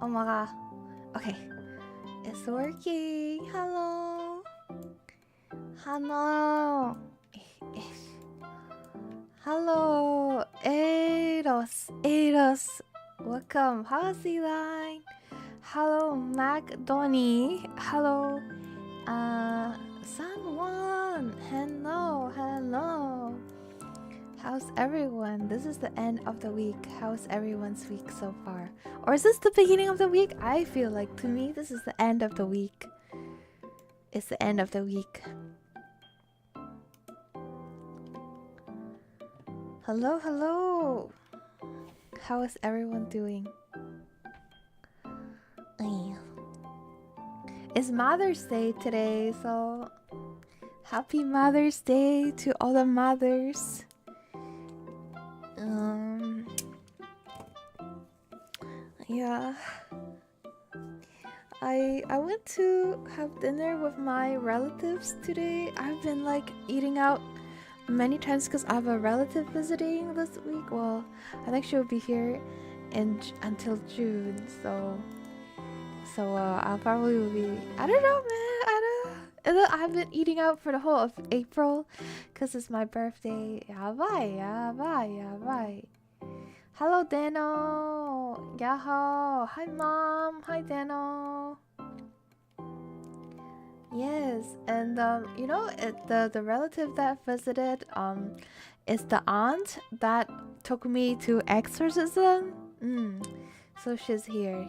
Oh my god. Okay. It's working. Hello. Hello. Hello. Eros. Welcome. How's the line? Hello, MacDonny. Hello. Sanwon. Hello. How's everyone? This is the end of the week. How's everyone's week so far? Or is this the beginning of the week? I feel like to me this is the end of the week. It's the end of the week. Hello. How is everyone doing? It's Mother's Day today, so happy Mother's Day to all the mothers. Yeah. I went to have dinner with my relatives today. I've been like eating out many times because I have a relative visiting this week. Well, I think she'll be here until June, so I'll probably will be. I don't know, man. I've been eating out for the whole of April because it's my birthday. Bye. Hello, Dano. Yaho. Hi, Mom. Hi, Dano. Yes, and you know, the relative that visited is the aunt that took me to exorcism. So she's here,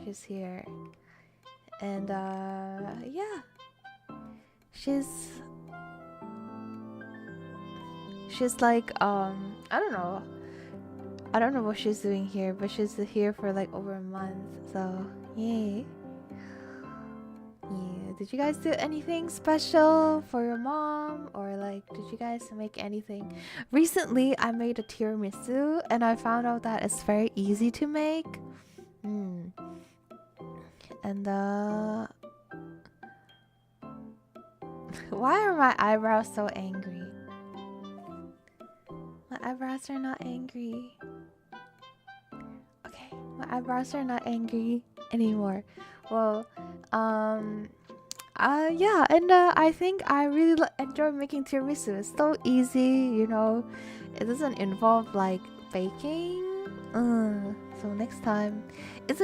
and yeah, she's like I don't know what she's doing here, but she's here for like over a month. So yay. Yeah, did you guys do anything special for your mom, or like did you guys make anything? Recently I made a tiramisu and I found out that it's very easy to make. And why are my eyebrows so angry? My eyebrows are not angry. Okay, my eyebrows are not angry anymore. Well, yeah, and I think I really enjoy making tiramisu. It's so easy, you know. It doesn't involve like baking. So next time, it's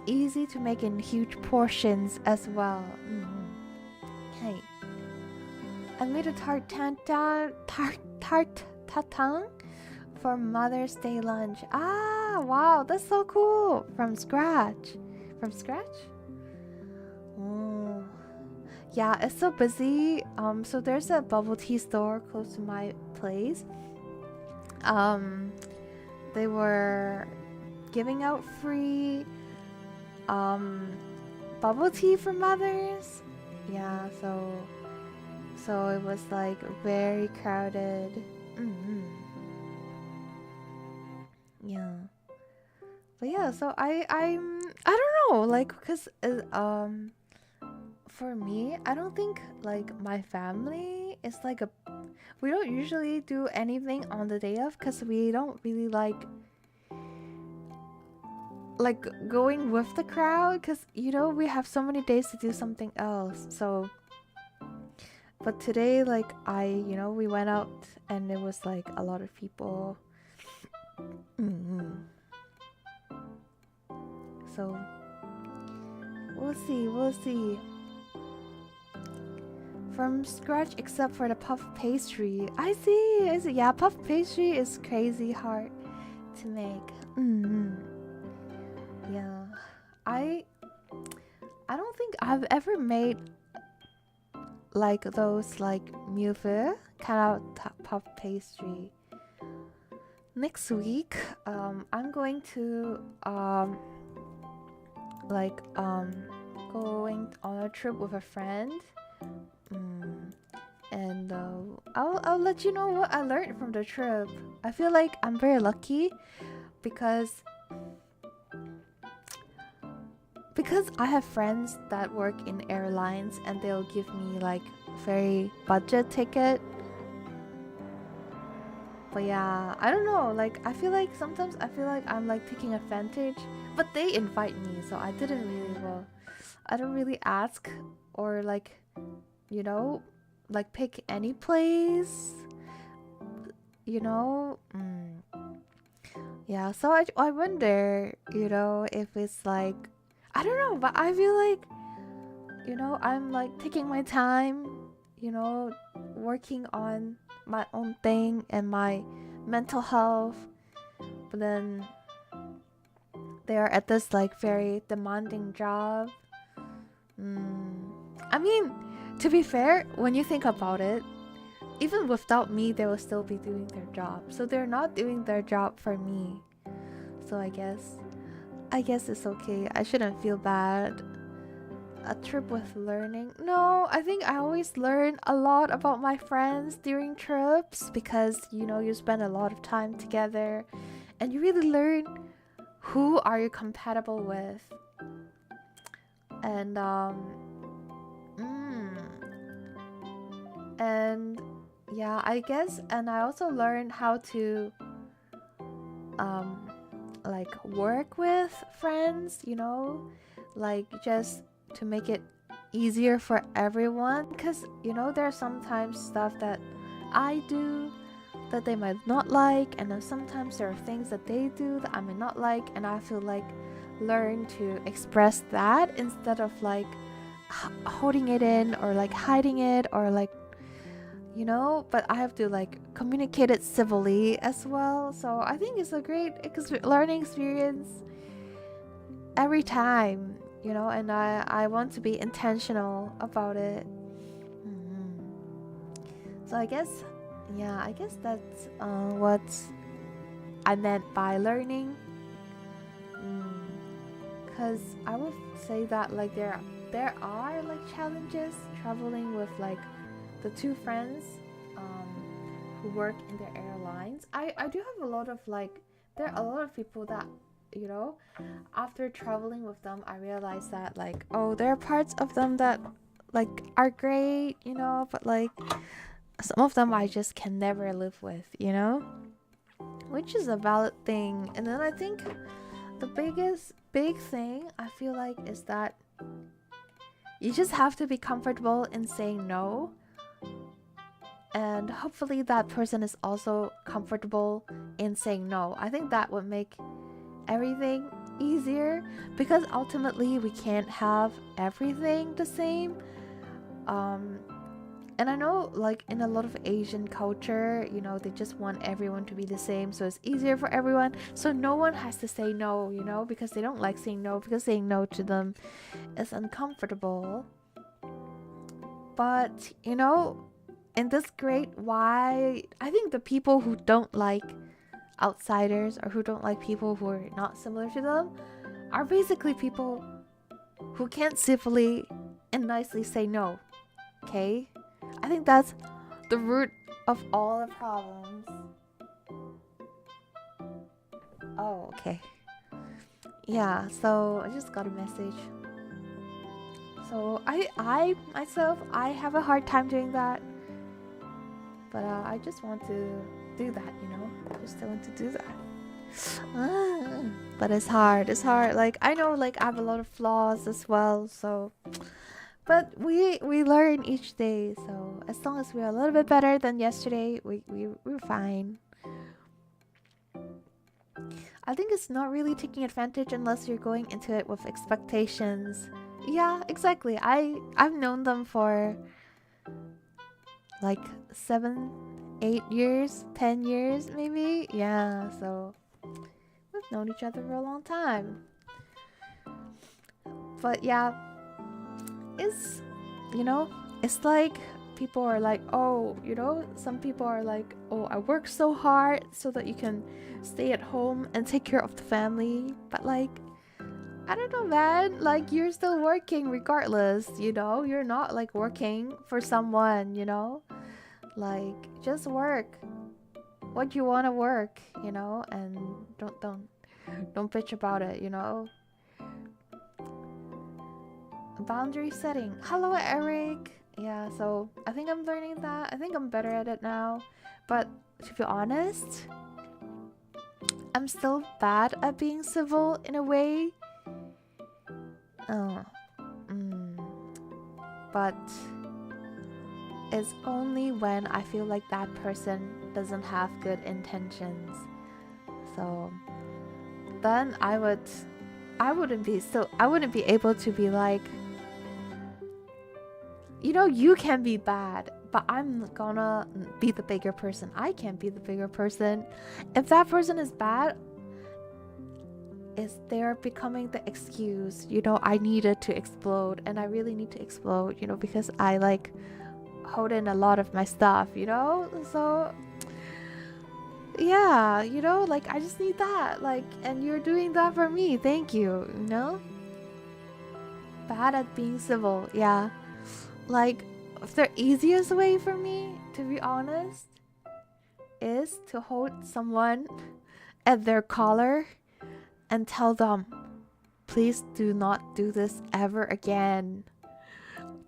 easy to make in huge portions as well. Hey, I made a tart tatin for Mother's Day lunch. Ah, wow, that's so cool. From scratch. Oh, yeah, it's so busy. So there's a bubble tea store close to my place. They were giving out free bubble tea for mothers. Yeah, so it was like very crowded. Yeah. But yeah, so I don't know, like, because for me, I don't think like my family is like we don't usually do anything on the day of because we don't really like going with the crowd, because you know we have so many days to do something else. So but today, like, we went out and it was like a lot of people. So we'll see. From scratch except for the puff pastry. I see. Yeah, puff pastry is crazy hard to make. Yeah. I don't think I've ever made like those like muffe kind of puff pastry. Next week, I'm going to going on a trip with a friend. And I'll let you know what I learned from the trip. I feel like I'm very lucky because I have friends that work in airlines and they'll give me like very budget ticket. But yeah, I don't know. Like, I feel like sometimes I feel like I'm like taking advantage, but they invite me, so I didn't really, well, I don't really ask or like, you know, like pick any place, you know. Yeah, so I wonder, you know, if it's like, I don't know, but I feel like, you know, I'm like taking my time, you know, working on my own thing and my mental health, but then they are at this like very demanding job. I mean, to be fair, when you think about it, even without me, they will still be doing their job. So they're not doing their job for me. So I guess it's okay. I shouldn't feel bad. A trip with learning? No, I think I always learn a lot about my friends during trips because, you know, you spend a lot of time together and you really learn who are you compatible with. And and yeah, I guess, and I also learned how to like work with friends, you know, like just to make it easier for everyone, because you know there's sometimes stuff that I do that they might not like, and then sometimes there are things that they do that I may not like, and I feel like learn to express that instead of like holding it in or like hiding it or like, you know, but I have to like communicate it civilly as well. So I think it's a great learning experience every time, you know, and I want to be intentional about it. So I guess, yeah, I guess that's what I meant by learning. Because I would say that like there are like challenges traveling with like the two friends who work in the airlines. I do have a lot of like, there are a lot of people that, you know, after traveling with them, I realized that like, oh, there are parts of them that like are great, you know, but like some of them I just can never live with, you know, which is a valid thing. And then I think the big thing I feel like is that you just have to be comfortable in saying no, and hopefully that person is also comfortable in saying no. I think that would make everything easier, because ultimately we can't have everything the same. And I know like in a lot of Asian culture, you know, they just want everyone to be the same, so it's easier for everyone, so no one has to say no, you know, because they don't like saying no, because saying no to them is uncomfortable. But you know, in this great why, I think the people who don't like outsiders or who don't like people who are not similar to them are basically people who can't civilly and nicely say no. Okay? I think that's the root of all the problems. Oh, okay. Yeah, so I just got a message. So I myself, I have a hard time doing that. But I just want to do that, you know? I just want to do that. But it's hard. It's hard. Like, I know, like, I have a lot of flaws as well, so... But we learn each day, so as long as we're a little bit better than yesterday, we're fine. I think it's not really taking advantage unless you're going into it with expectations. Yeah, exactly. I've known them for like 7, 8 years, 10 years maybe. Yeah, so we've known each other for a long time. But yeah, it's, you know, it's like people are like, oh, you know, some people are like, oh, I work so hard so that you can stay at home and take care of the family. But like, I don't know, man, like you're still working regardless, you know, you're not like working for someone, you know, like just work what you want to work, you know, and don't bitch about it, you know. Boundary setting. Hello, Eric. Yeah, so I think I'm learning that. I think I'm better at it now. But to be honest, I'm still bad at being civil in a way. Uh, mm, but it's only when I feel like that person doesn't have good intentions. So then I wouldn't be able to be like, you know, you can be bad, but I'm gonna be the bigger person. I can't be the bigger person. If that person is bad, is they're becoming the excuse, you know, I needed to explode, and I really need to explode, you know, because I like hold in a lot of my stuff, you know. So yeah, you know, like I just need that, like, and you're doing that for me, thank you, you know. Bad at being civil, yeah. Like the easiest way for me, to be honest, is to hold someone at their collar and tell them, please do not do this ever again.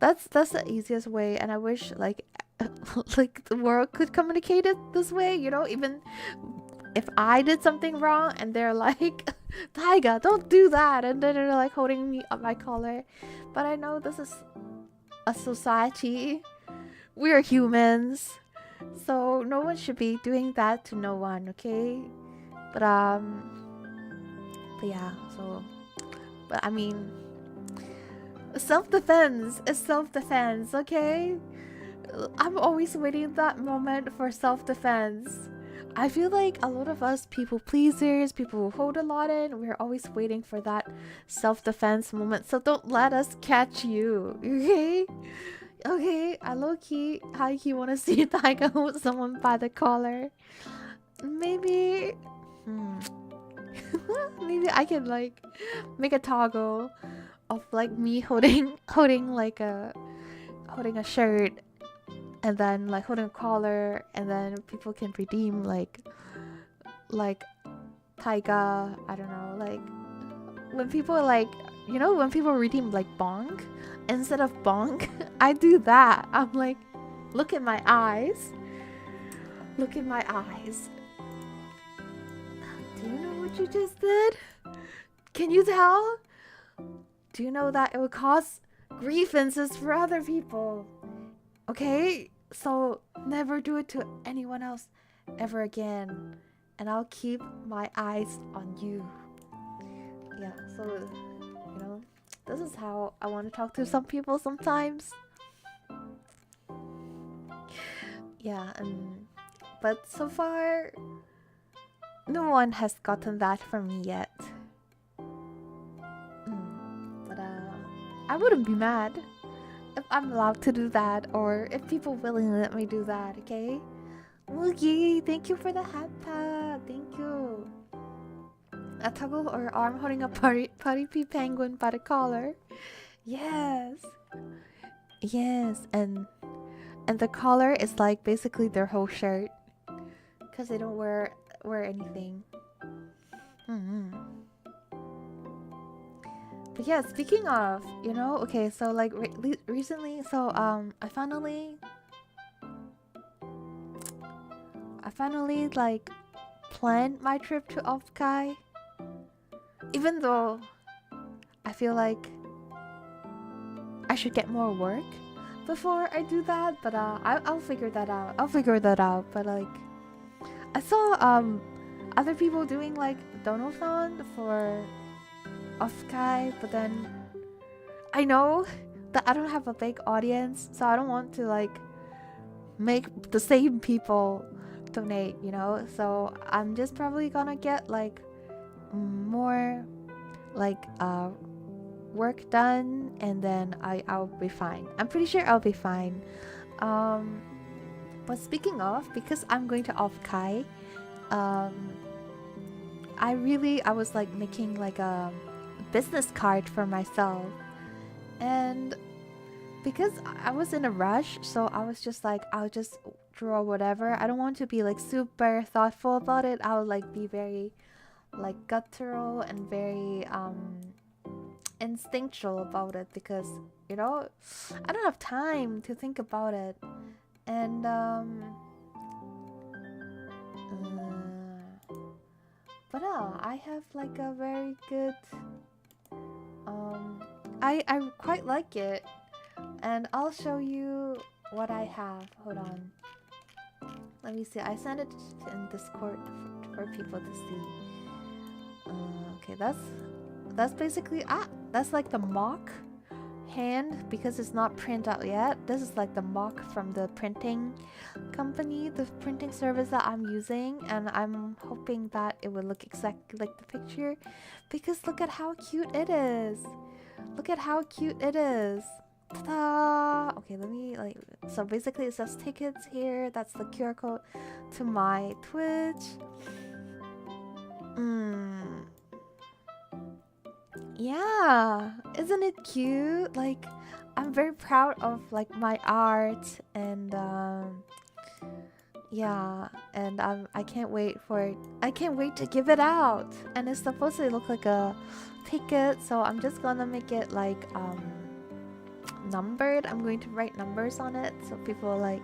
That's the easiest way, and I wish like like the world could communicate it this way, you know. Even if I did something wrong and they're like, Taiga, don't do that, and then they're like holding me up my collar. But I know this is a society, we're humans, so no one should be doing that to no one, okay? But yeah, so, but I mean, self-defense is self-defense, okay? I'm always waiting that moment for self-defense. I feel like a lot of us people pleasers, people who hold a lot in, we're always waiting for that self-defense moment. So don't let us catch you, okay? Okay, I low-key, high-key want to see Taiga hold someone by the collar. Maybe, maybe I can like make a toggle of like me holding like holding a shirt, and then like holding a collar, and then people can redeem like Taiga, I don't know, like when people like, you know, when people redeem like bonk instead of bonk, I do that. I'm like, look in my eyes, look in my eyes. Do you know what you just did? Can you tell? Do you know that it would cause grievances for other people? Okay, so never do it to anyone else ever again, and I'll keep my eyes on you. Yeah, so, you know, this is how I want to talk to some people sometimes. Yeah, but so far no one has gotten that from me yet. But I wouldn't be mad if I'm allowed to do that, or if people willingly let me do that, okay? Moogie, thank you for the hat pad. Thank you. A toggle or arm holding a party pea penguin by the collar. Yes. Yes, and the collar is like basically their whole shirt, because they don't wear anything. But yeah, speaking of, you know, okay, so like recently, so I finally like planned my trip to 𝐒𝐿𝐴, even though I feel like I should get more work before I do that, but I'll figure that out. But like, I saw other people doing like donathon for 𝐒𝐿𝐴, but then I know that I don't have a big audience, so I don't want to like make the same people donate, you know. So I'm just probably gonna get like more like work done, and then I'll be fine. I'm pretty sure I'll be fine. But speaking of, because I'm going to 𝐒𝐿𝐴, I was like making like a business card for myself, and because I was in a rush, so I was just like, I'll just draw whatever. I don't want to be like super thoughtful about it. I'll like be very like guttural and very instinctual about it, because, you know, I don't have time to think about it. And But I have like a very good I quite like it, and I'll show you what I have. Hold on, let me see. I sent it in Discord for people to see. Okay, that's basically that's like the mock hand because it's not print out yet. This is like the mock from the printing company, the printing service that I'm using, and I'm hoping that it will look exactly like the picture because look at how cute it is. Look at how cute it is. Ta-da! Okay, let me like, so basically it says tickets here. That's the QR code to my Twitch. Yeah, isn't it cute? Like, I'm very proud of like my art, and yeah, and I can't wait for it. I can't wait to give it out. And it's supposed to look like a ticket, so I'm just gonna make it like numbered. I'm going to write numbers on it so people like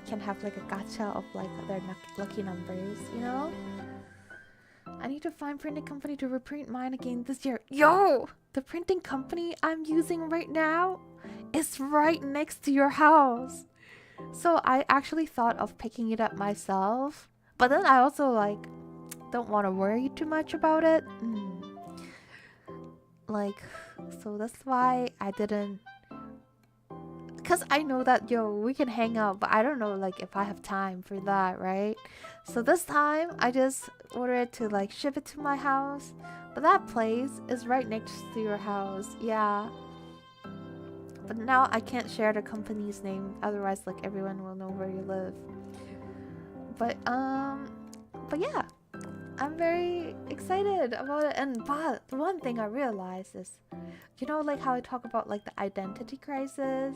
can have like a gacha of like their lucky numbers, you know? I need to find printing company to reprint mine again this year. Yo! The printing company I'm using right now is right next to your house. So I actually thought of picking it up myself. But then I also like don't want to worry too much about it. Like, so that's why I didn't. Because I know that, yo, we can hang out, but I don't know like if I have time for that, right? So this time I just ordered to like ship it to my house, but that place is right next to your house. Yeah, but now I can't share the company's name, otherwise like everyone will know where you live. But yeah, I'm very excited about it. And but the one thing I realized is, you know, like how I talk about like the identity crisis.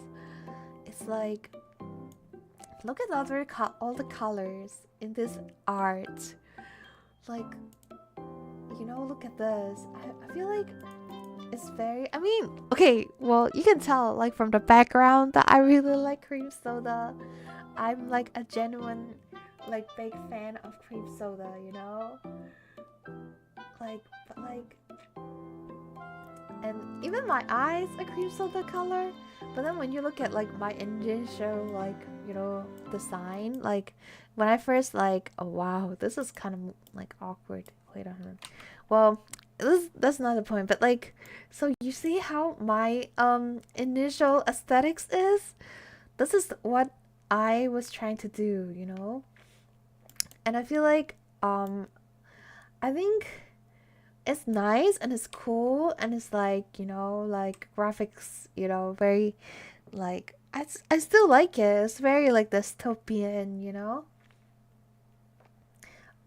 It's like, look at all the colors in this art. Like, you know, look at this. I feel like it's very. I mean, okay, well, you can tell like from the background that I really like cream soda. I'm like a genuine, like big fan of cream soda. You know, like, but like. And even my eyes are cream soda color. But then when you look at like my initial like, you know, design, like when I first like, oh wow, this is kind of like awkward. Wait a minute. Well, that's not the point. But like, so you see how my initial aesthetics is? This is what I was trying to do, you know? And I feel like I think it's nice and it's cool and it's like, you know, like graphics, you know, very like I still like it. It's very like dystopian, you know.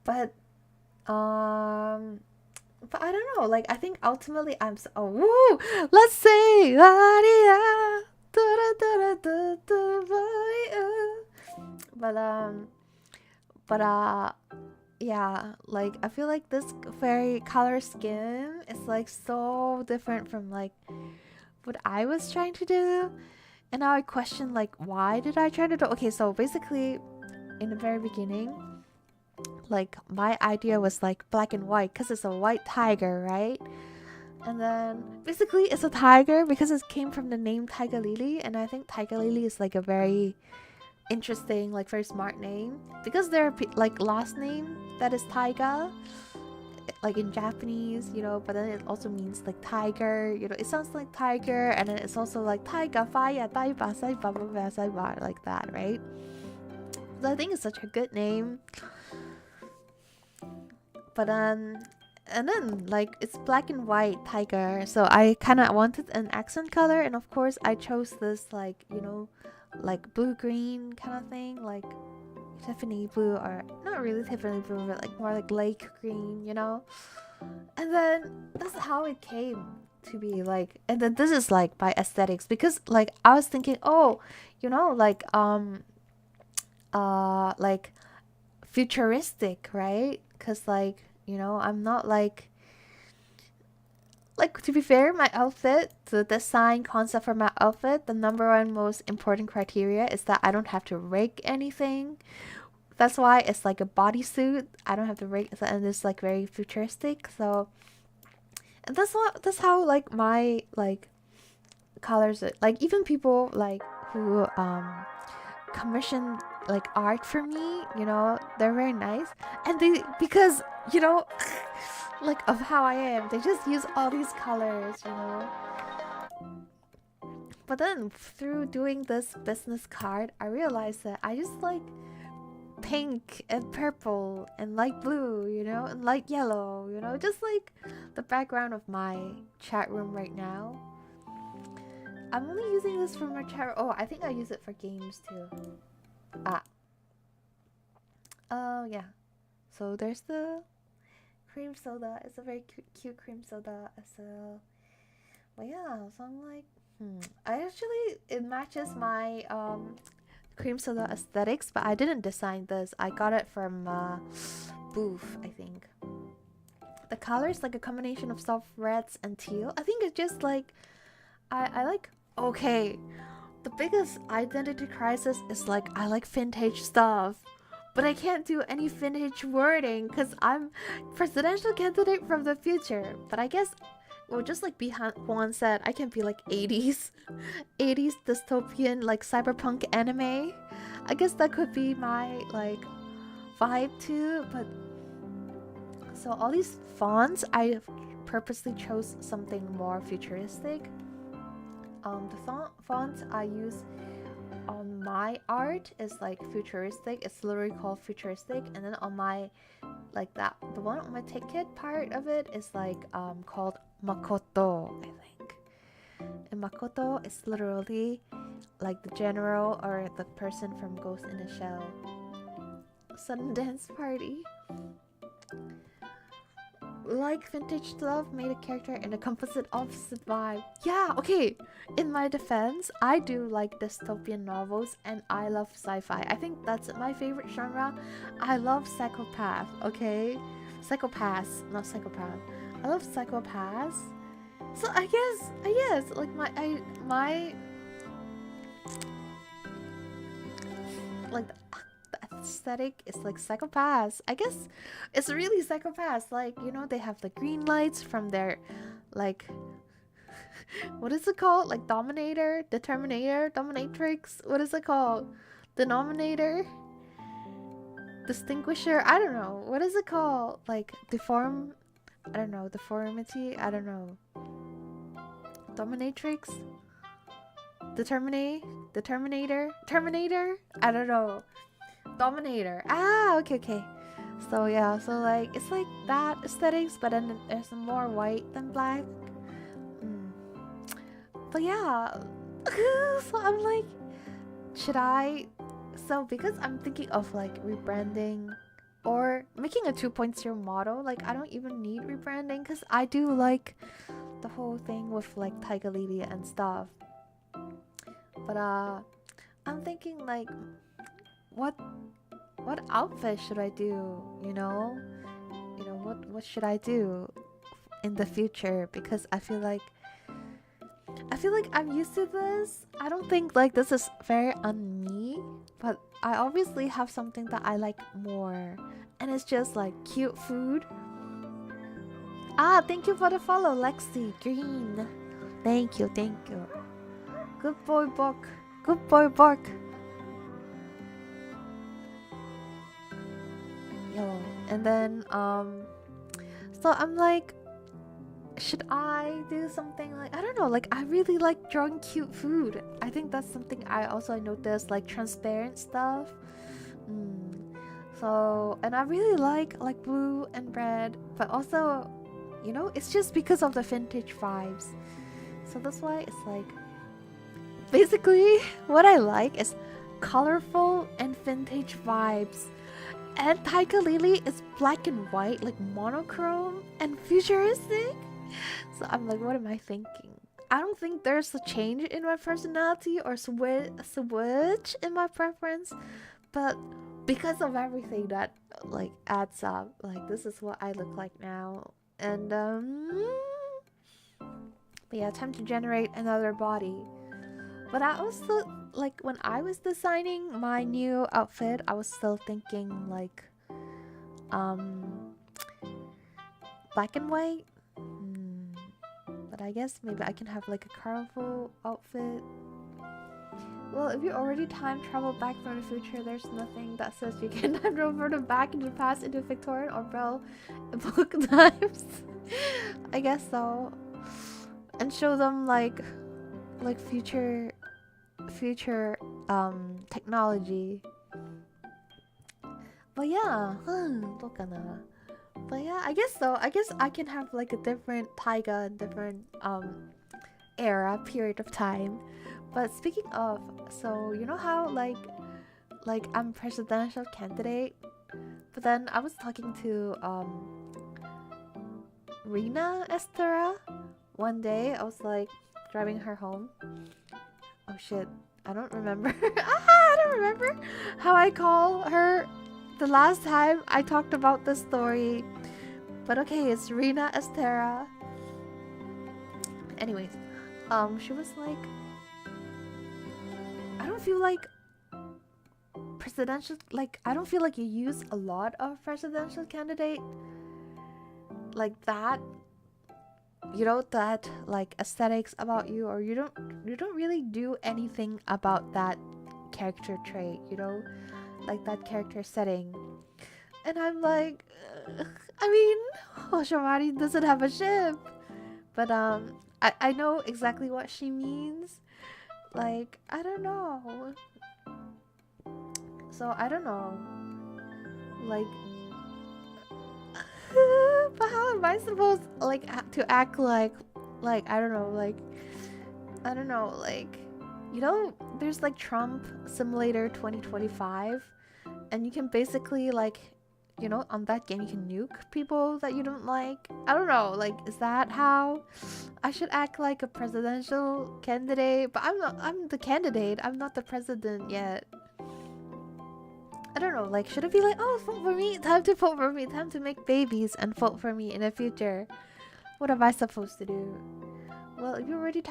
But I don't know, like I think ultimately I'm so, oh woo, let's say but yeah, like I feel like this very color scheme is like so different from like what I was trying to do. And now I question like why did I try to do. Okay, so basically in the very beginning, like my idea was like black and white because it's a white tiger, right? And then basically it's a tiger because it came from the name Taiga Lili, and I think Taiga Lili is like a very interesting, like very smart name because their like last name that is Taiga, like in Japanese, you know, but then it also means like tiger, you know, it sounds like tiger, and then it's also like Taiga Faya Taiba Saiba Saiba, like that, right? So I think it's such a good name. But and then like it's black and white tiger, so I kind of wanted an accent color, and of course I chose this like, you know, like blue green kind of thing, like Tiffany blue, or not really Tiffany blue, but like more like lake green, you know. And then that's how it came to be like. And then this is like by aesthetics, because like I was thinking, oh, you know, like like futuristic, right? Because like, you know, I'm not like to be fair, my outfit, the design concept for my outfit, the number one most important criteria is that I don't have to rig anything. that's why it's like a bodysuit. I don't have to break, and it's like very futuristic. So and that's how like my like colors are. Like even people like who commission like art for me, you know, they're very nice, and they because you know like of how I am, they just use all these colors, you know. But then through doing this business card, I realized that I just like pink and purple and light blue, you know, and light yellow, you know, just like the background of my chat room right now. I'm only using this for my chat. Oh, I think I use it for games too. Ah. Oh, yeah. So there's the cream soda. It's a very cute cream soda as well. But yeah, so I'm like, it matches my cream soda aesthetics, but I didn't design this. I got it from Booth, I think. The color is like a combination of soft reds and teal. I think it's just like I like okay. The biggest identity crisis is like I like vintage stuff, but I can't do any vintage wording because I'm presidential candidate from the future. But I guess, well, just like Juan said, I can be like 80s, 80s dystopian like cyberpunk anime. I guess that could be my like vibe too. But so all these fonts, I purposely chose something more futuristic. The fonts I use on my art is like futuristic. It's literally called futuristic, and then on my like that the one on my ticket part of it is like called Makoto, I think. And Makoto is literally like the general or the person from Ghost in the Shell. Sudden dance party. Like vintage stuff, made a character in a composite opposite vibe. Yeah, okay. In my defense, I do like dystopian novels and I love sci-fi. I think that's my favorite genre. I love psychopath, okay? Psychopaths, not psychopath. I love psychopaths. So I guess like my like the aesthetic is like psychopaths. I guess it's really psychopaths. Like, you know, they have the green lights from their like what is it called? Like Dominator, Determinator, Dominatrix. What is it called? Denominator, Distinguisher. I don't know. What is it called? Like deform. I don't know. Deformity. I don't know. Dominatrix. Determinator. Terminator. I don't know. Dominator. Ah, okay. So yeah, so like it's like that aesthetics, but then there's more white than black. But yeah, so I'm like, should I? So because I'm thinking of like rebranding or making a 2.0 model, like I don't even need rebranding because I do like the whole thing with like Taiga, Lili and stuff. But I'm thinking like, what outfit should I do? You know, what should I do in the future? Because I feel like I'm used to this. I don't think like this is very on me, but I obviously have something that I like more, and it's just like cute food. Ah, thank you for the follow, Lexi Green. Thank you. Good boy, Buck. Good boy, Buck. Yo, and then so I'm like, should I do something like, I don't know, like I really like drawing cute food. I think that's something I also noticed, like transparent stuff. So, and I really like blue and red, but also, you know, it's just because of the vintage vibes. So that's why it's like, basically what I like is colorful and vintage vibes. And Taiga Lili is black and white, like monochrome and futuristic. So I'm like, what am I thinking? I don't think there's a change in my personality or switch in my preference, but because of everything that like adds up, like this is what I look like now. And but yeah, time to generate another body. But I also like when I was designing my new outfit, I was still thinking like black and white. But I guess maybe I can have like a carnival outfit. Well, if you already time travel back from the future, there's nothing that says you can time travel back into the past into Victorian or Belle Epoch times. I guess so. And show them like future technology. But yeah, but yeah, I guess so. I guess I can have like a different Taiga, different era, period of time. But speaking of, so you know how like I'm presidential candidate, but then I was talking to Rina Estera one day. I was like driving her home. Oh shit, I don't remember. I don't remember how I call her the last time I talked about this story. But okay, it's Rina Estera. Anyways, she was like, I don't feel like presidential, like I don't feel like you use a lot of presidential candidate like that, you know, that like aesthetics about you, or you don't really do anything about that character trait, you know, like that character setting. And I'm like, I mean, Shamari doesn't have a ship, but I know exactly what she means. Like, I don't know. So I don't know. Like, but how am I supposed like to act like I don't know, like I don't know, like, you know, there's like Trump Simulator 2025, and you can basically like, you know, on that game you can nuke people that you don't like. I don't know, like, is that how I should act like a presidential candidate? But I'm the candidate, I'm not the president yet. I don't know, like, should it be like, oh, vote for me, time to vote for me, time to make babies and vote for me in the future? What am I supposed to do? Well, if you're already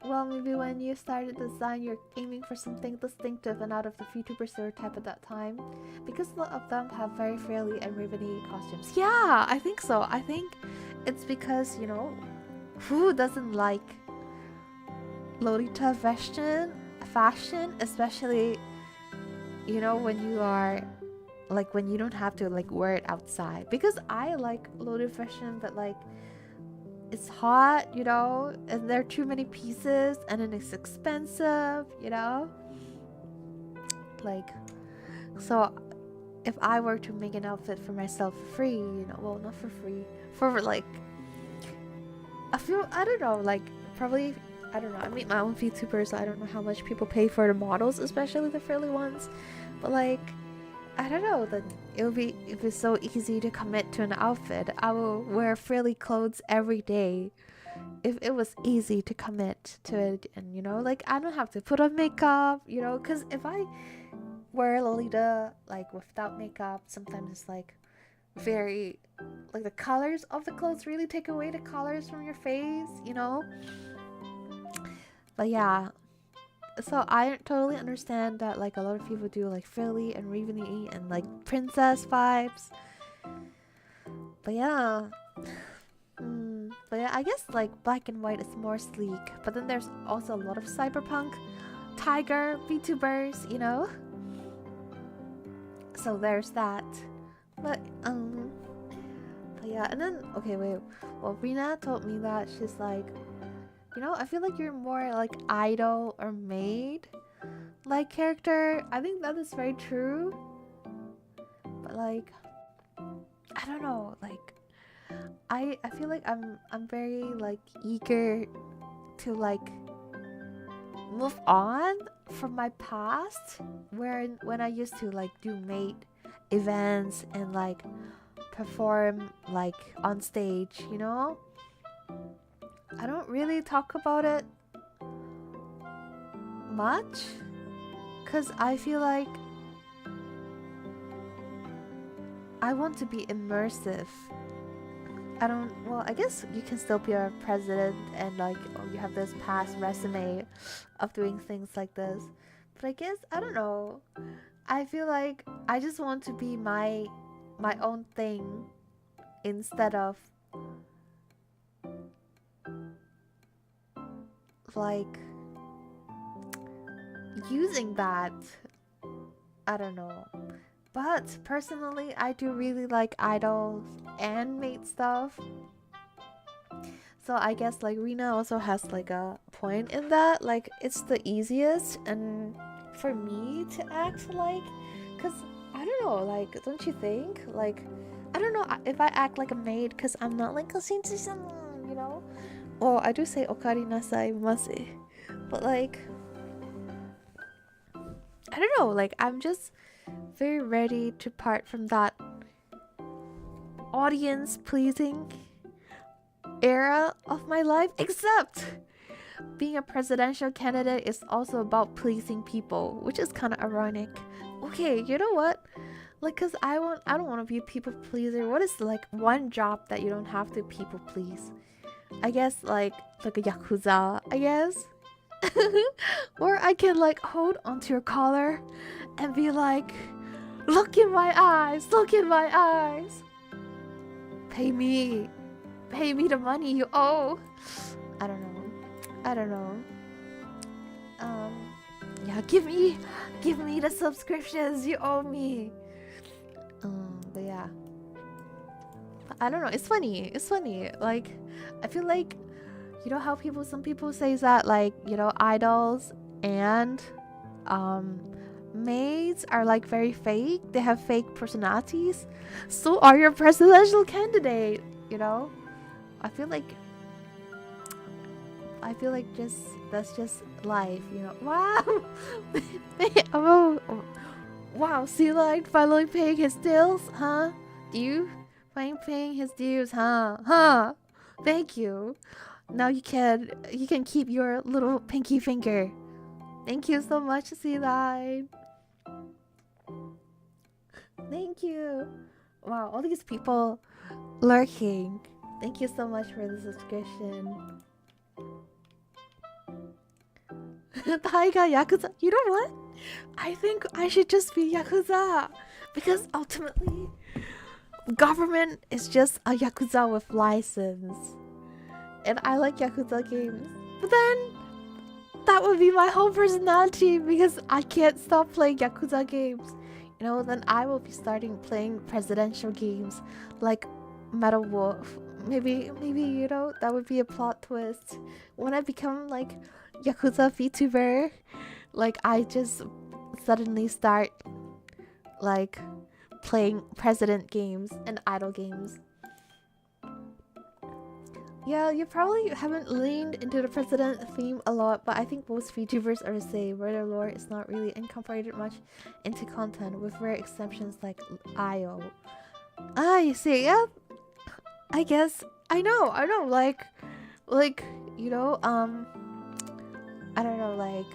well, maybe when you started design, you're aiming for something distinctive and out of the VTuber stereotype at that time, because a lot of them have very frilly and raven-y costumes. Yeah, I think so. I think it's because, you know, who doesn't like Lolita fashion, especially, you know, when you are like, when you don't have to like wear it outside. Because I like Lolita fashion, but like, it's hot, you know, and there are too many pieces, and then it's expensive, you know. Like, so if I were to make an outfit for myself for free, you know, well, not for free, for like a few, I don't know, like probably, I don't know, I make my own VTuber, so I don't know how much people pay for the models, especially the frilly ones, but like, I don't know, then it would be, if it's so easy to commit to an outfit, I will wear frilly clothes every day. If it was easy to commit to it, and you know, like, I don't have to put on makeup, you know, because if I wear Lolita like without makeup, sometimes it's like very, like, the colors of the clothes really take away the colors from your face, you know. But yeah, so I totally understand that like a lot of people do like frilly and raven-y and like princess vibes. But yeah, I guess like black and white is more sleek. But then there's also a lot of cyberpunk, tiger VTubers, you know. So there's that. But yeah, and then okay, wait. Well, Rina told me that she's like, you know, I feel like you're more like idol or maid like character. I think that is very true. But like, I don't know, like I feel like I'm very like eager to like move on from my past, where when I used to like do maid events and like perform like on stage, you know. I don't really talk about it much because I feel like I want to be immersive. I don't. Well, I guess you can still be a president and like you have this past resume of doing things like this. But I guess I don't know. I feel like I just want to be my own thing instead of like using that. I don't know. But personally, I do really like idols and mate stuff. So I guess like Rina also has like a point in that. Like it's the easiest and for me to act like, cause I don't know. Like don't you think? Like I don't know if I act like a maid, cause I'm not like a you know. Well, I do say okari nasai mase, but like I don't know. Like I'm just very ready to part from that audience pleasing era of my life, except being a presidential candidate is also about pleasing people, which is kind of ironic. Okay, you know what, like cuz I don't want to be a people pleaser. What is like one job that you don't have to people please? I guess like a yakuza, I guess. Or I can like hold onto your collar and be like, look in my eyes, look in my eyes. Pay me the money you owe. I don't know. Yeah, give me the subscriptions you owe me. But yeah, I don't know. It's funny. Like, I feel like, you know how some people say that like, you know, idols and maids are like very fake. They have fake personalities. So are your presidential candidate, you know? I feel like just that's just life, you know. Wow. Oh, wow, Sea Lion finally paying his dues, huh? Finally paying his dues, huh? Thank you. Now you can keep your little pinky finger. Thank you so much, Sea Lion. Thank you. Wow, all these people lurking. Thank you so much for the subscription. Taiga Yakuza. You know what? I think I should just be Yakuza. Because ultimately, government is just a Yakuza with license. And I like Yakuza games. But then, that would be my whole personality because I can't stop playing Yakuza games. You know, then I will be starting playing presidential games like Metal Wolf. Maybe, you know, that would be a plot twist. When I become like Yakuza VTuber, like I just suddenly start like playing president games and idol games. Yeah, you probably haven't leaned into the president theme a lot, but I think most VTubers are the same, where their lore is not really incorporated much into content, with rare exceptions like IO. Ah, you see, yeah. I guess I know, like you know, I don't know, like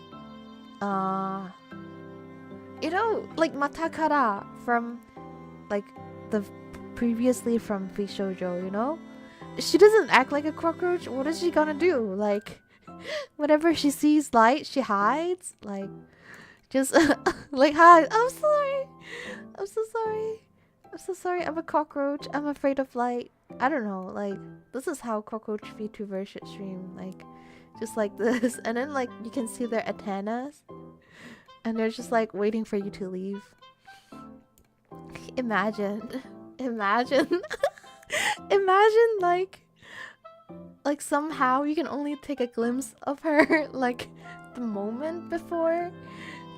you know, like Matakara from like the previously from Bishoujo, you know? She doesn't act like a cockroach. What is she gonna do? Like, whenever she sees light, she hides. Like, just like hide. I'm sorry. I'm so sorry. I'm so sorry. I'm a cockroach. I'm afraid of light. I don't know. Like, this is how cockroach VTubers should stream. Like, just like this, and then like you can see their antennas, and they're just like waiting for you to leave. Imagine. Imagine like somehow you can only take a glimpse of her like the moment before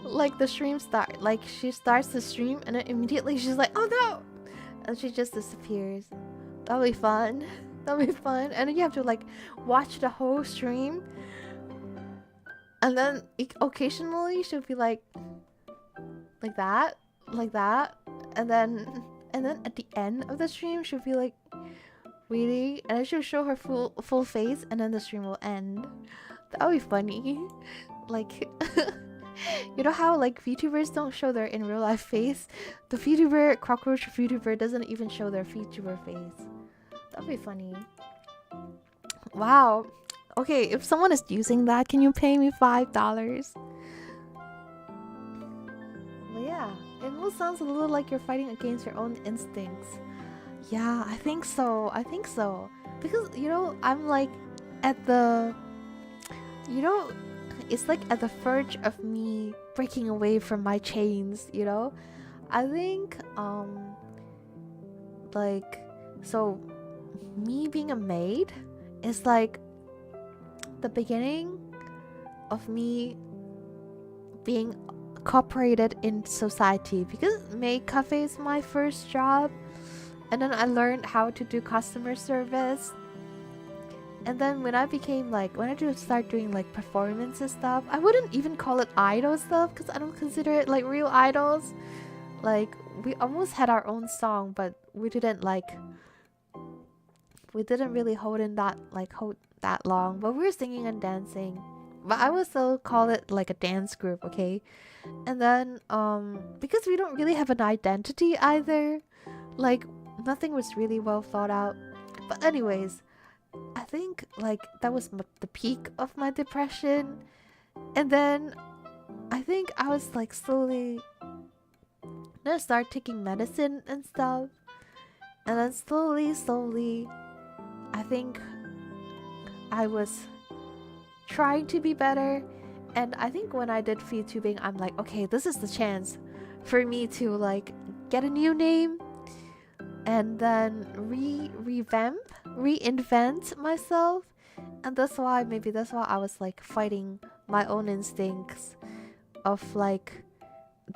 like the stream start. Like she starts the stream and then immediately she's like, oh no, and she just disappears. That'll be fun. And then you have to like watch the whole stream, and then occasionally she'll be like that, and then at the end of the stream she'll be like waiting, and then she'll show her full face, and then the stream will end. That'll be funny. Like you know how like VTubers don't show their in real life face? The cockroach VTuber doesn't even show their VTuber face. That'd be funny. Wow. Okay, if someone is using that, can you pay me $5? But yeah, it almost sounds a little like you're fighting against your own instincts. Yeah, I think so. I think so. Because, you know, I'm like at the, you know, it's like at the verge of me breaking away from my chains, you know? I think, like, so me being a maid is like the beginning of me being incorporated in society, because maid cafe is my first job, and then I learned how to do customer service. And then when I became like, when I just start doing like performances stuff, I wouldn't even call it idol stuff because I don't consider it like real idols. Like, we almost had our own song, but we didn't really hold that long. But we were singing and dancing. But I would still call it like a dance group, okay? And then because we don't really have an identity either, like nothing was really well thought out. But anyways, I think like that was the peak of my depression. And then I think I was like slowly gonna start taking medicine and stuff. And then slowly, I think I was trying to be better. And I think when I did VTubing, I'm like, okay, this is the chance for me to like get a new name and then reinvent myself. And maybe that's why I was like fighting my own instincts of like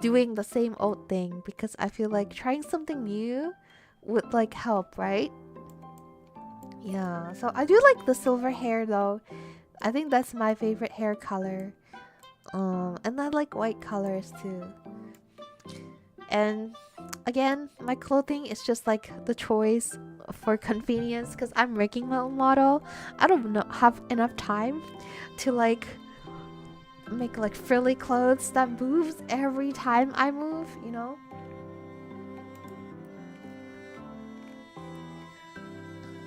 doing the same old thing, because I feel like trying something new would like help, right? Yeah, so I do like the silver hair though. I think that's my favorite hair color. And I like white colors too. And again, my clothing is just like the choice for convenience because I'm making my own model. I don't have enough time to like make like frilly clothes that moves every time I move, you know?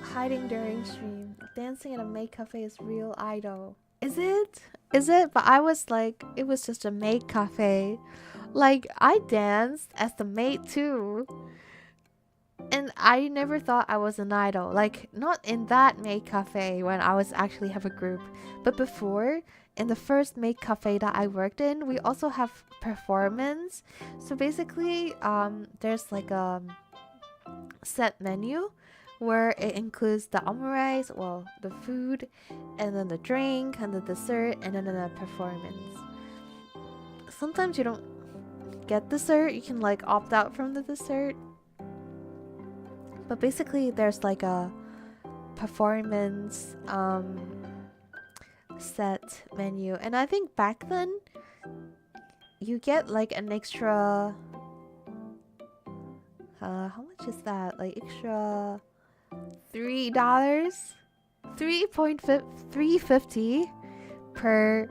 Hiding during stream. Dancing at a maid cafe is real idol. Is it? Is it? But I was like, it was just a maid cafe. Like, I danced as the maid too. And I never thought I was an idol. Like, not in that maid cafe when I was actually have a group. But before, in the first maid cafe that I worked in, we also have performance. So basically, there's like a set menu where it includes the omurice, well, the food, and then the drink, and the dessert, and then the performance. Sometimes you don't get dessert, you can like opt out from the dessert. But basically, there's like a performance set menu, and I think back then you get like an extra. How much is that? Like extra $3, 3.350 per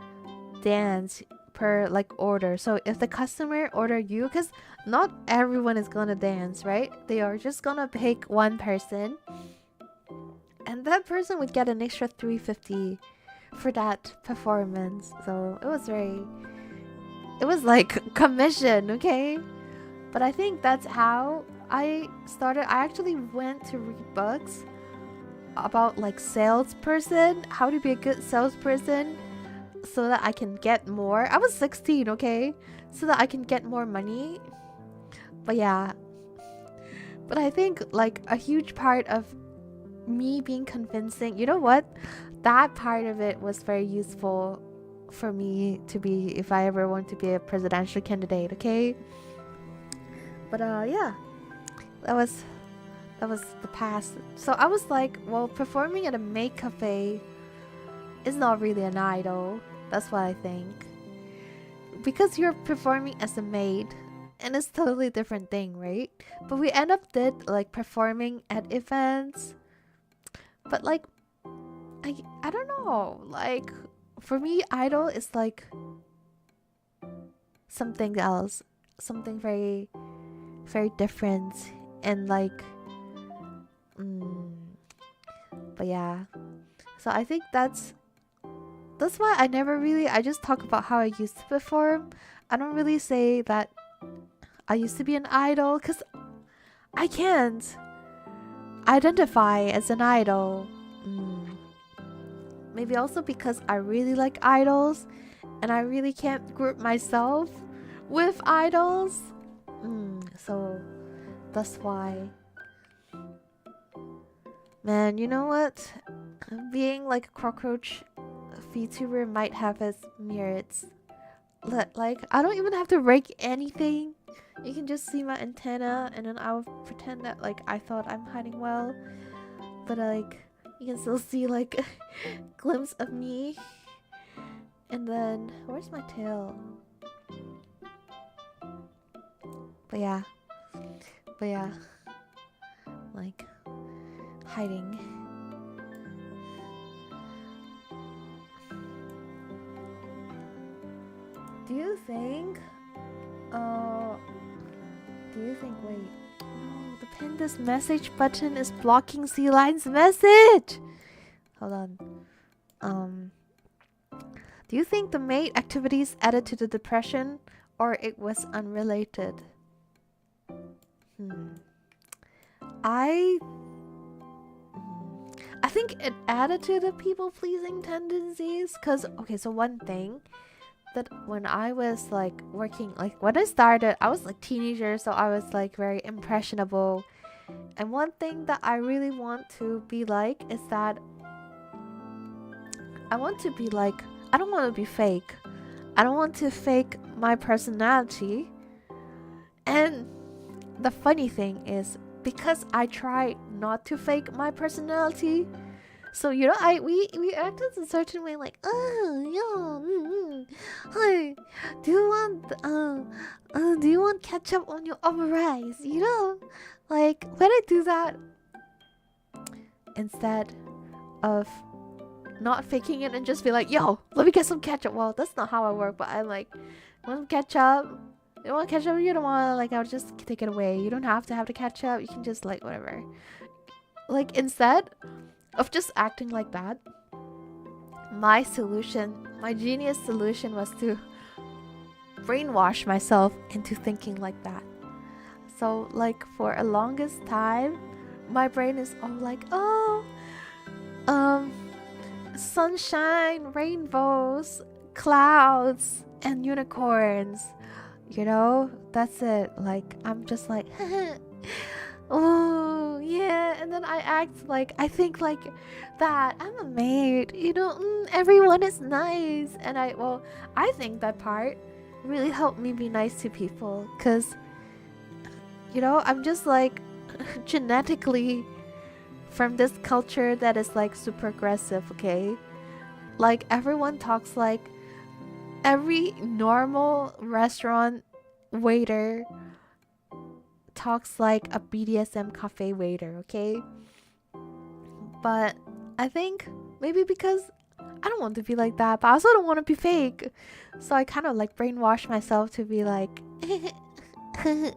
dance per like order. So if the customer order you, because not everyone is gonna dance, right? They are just gonna pick one person, and that person would get an extra 350 for that performance. So it was like commission, okay? But I think that's how I started. I actually went to read books about like salesperson, how to be a good salesperson, so that I can get more. I was 16, okay? So that I can get more money. But yeah. But I think like a huge part of me being convincing, you know what? That part of it was very useful for me to be, if I ever want to be a presidential candidate, okay? But yeah. That was the past. So I was like, well, performing at a maid cafe is not really an idol. That's what I think. Because you're performing as a maid, and it's totally different thing, right? But we end up like performing at events. But like, I don't know. Like, for me, idol is like something else, something very, very different, and like, But yeah, so I think that's why I just talk about how I used to perform. I don't really say that I used to be an idol, because I can't identify as an idol. Maybe also because I really like idols and I really can't group myself with idols. So that's why. Man, you know what? Being like a cockroach VTuber might have its merits. Like, I don't even have to break anything. You can just see my antenna and then I'll pretend that like I thought I'm hiding well. But like, you can still see like a glimpse of me. And then, where's my tail? But yeah. Like, hiding. Do you think, wait, no, the pin this message button is blocking 𝐒𝐸𝐤𝐼n's message. Hold on. Do you think the maid activities added to the depression, or it was unrelated? I think it added to the people-pleasing tendencies, cause okay, so one thing that when I was like working, like when I started, I was like teenager, so I was like very impressionable. And one thing that I really want to be like is that I want to be like, I don't want to be fake. I don't want to fake my personality. And the funny thing is, because I try not to fake my personality, so you know, we acted a certain way, like, hi, do you want ketchup on your rice? You know, like when I do that, instead of not faking it and just be like, yo, let me get some ketchup. Well, that's not how I work, but I'm like, want ketchup? You want ketchup? You don't want, like, I'll just take it away. You don't have to have the ketchup. You can just like whatever. Like, instead of just acting like that, my genius solution was to brainwash myself into thinking like that. So like for a longest time, my brain is all like, oh, sunshine, rainbows, clouds, and unicorns. You know, that's it. Like, I'm just like, oh yeah, and then I act like, I think like that I'm a maid, you know, everyone is nice. And I think that part really helped me be nice to people, because you know, I'm just like genetically from this culture that is like super aggressive. Okay, like everyone talks like, every normal restaurant waiter talks like a BDSM cafe waiter, okay? But I think maybe because I don't want to be like that, but I also don't want to be fake. So I kind of like brainwash myself to be like,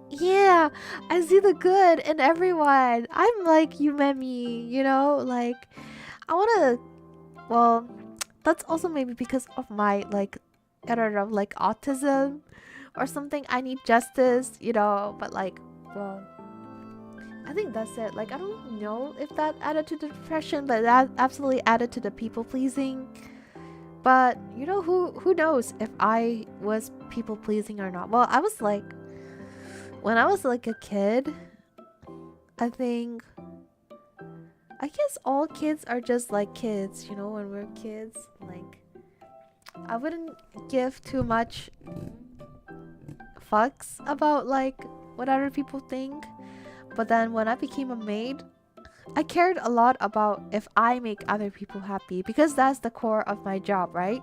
yeah, I see the good in everyone. I'm like Yumemi, you know? Like, I want to, well, that's also maybe because of my, like, I don't know, like autism or something. I need justice, you know, but like, well, I think that's it. Like, I don't know if that added to the depression, but that absolutely added to the people pleasing. But you know, who knows if I was people pleasing or not. Well, I was like, when I was like a kid, I guess all kids are just like kids, you know. When we're kids, like, I wouldn't give too much fucks about like what other people think. But then when I became a maid, I cared a lot about if I make other people happy, because that's the core of my job, right?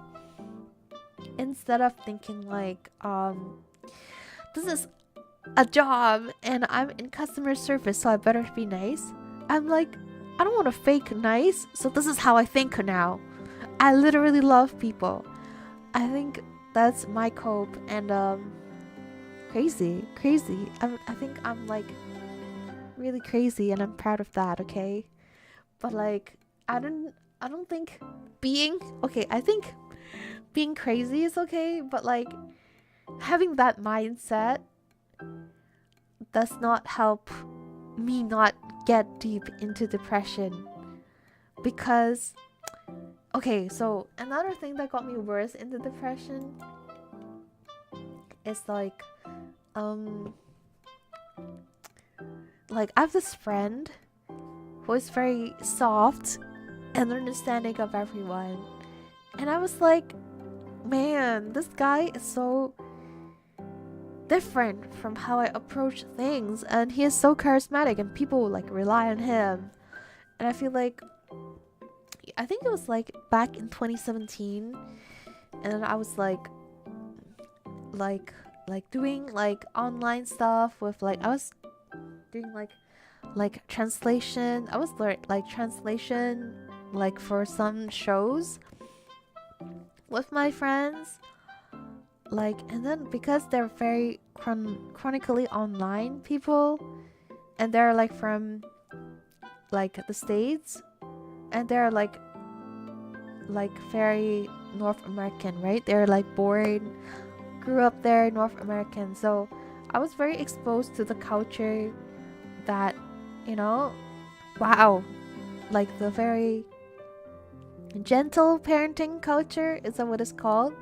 Instead of thinking like, this is a job and I'm in customer service, so I better be nice. I'm like, I don't want to fake nice, so this is how I think now. I literally love people. I think that's my cope. And crazy. I think I'm like really crazy, and I'm proud of that, okay? But like, I don't think being okay. I think being crazy is okay, but like having that mindset does not help me not get deep into depression. Because okay, so another thing that got me worse into depression is um like I have this friend who is very soft and understanding of everyone. And I was like, man, this guy is so different from how I approach things, and he is so charismatic and people like rely on him. And I feel like I think it was like back in 2017, and I was like doing like online stuff with like I was doing like translation. I was like translation like for some shows with my friends. Like, and then because they're very chronically online people, and they're like from like the States, and they're like very North American, right? They're like born, grew up there, North American. So I was very exposed to the culture that, you know, wow, like the very gentle parenting culture, is that what it's called?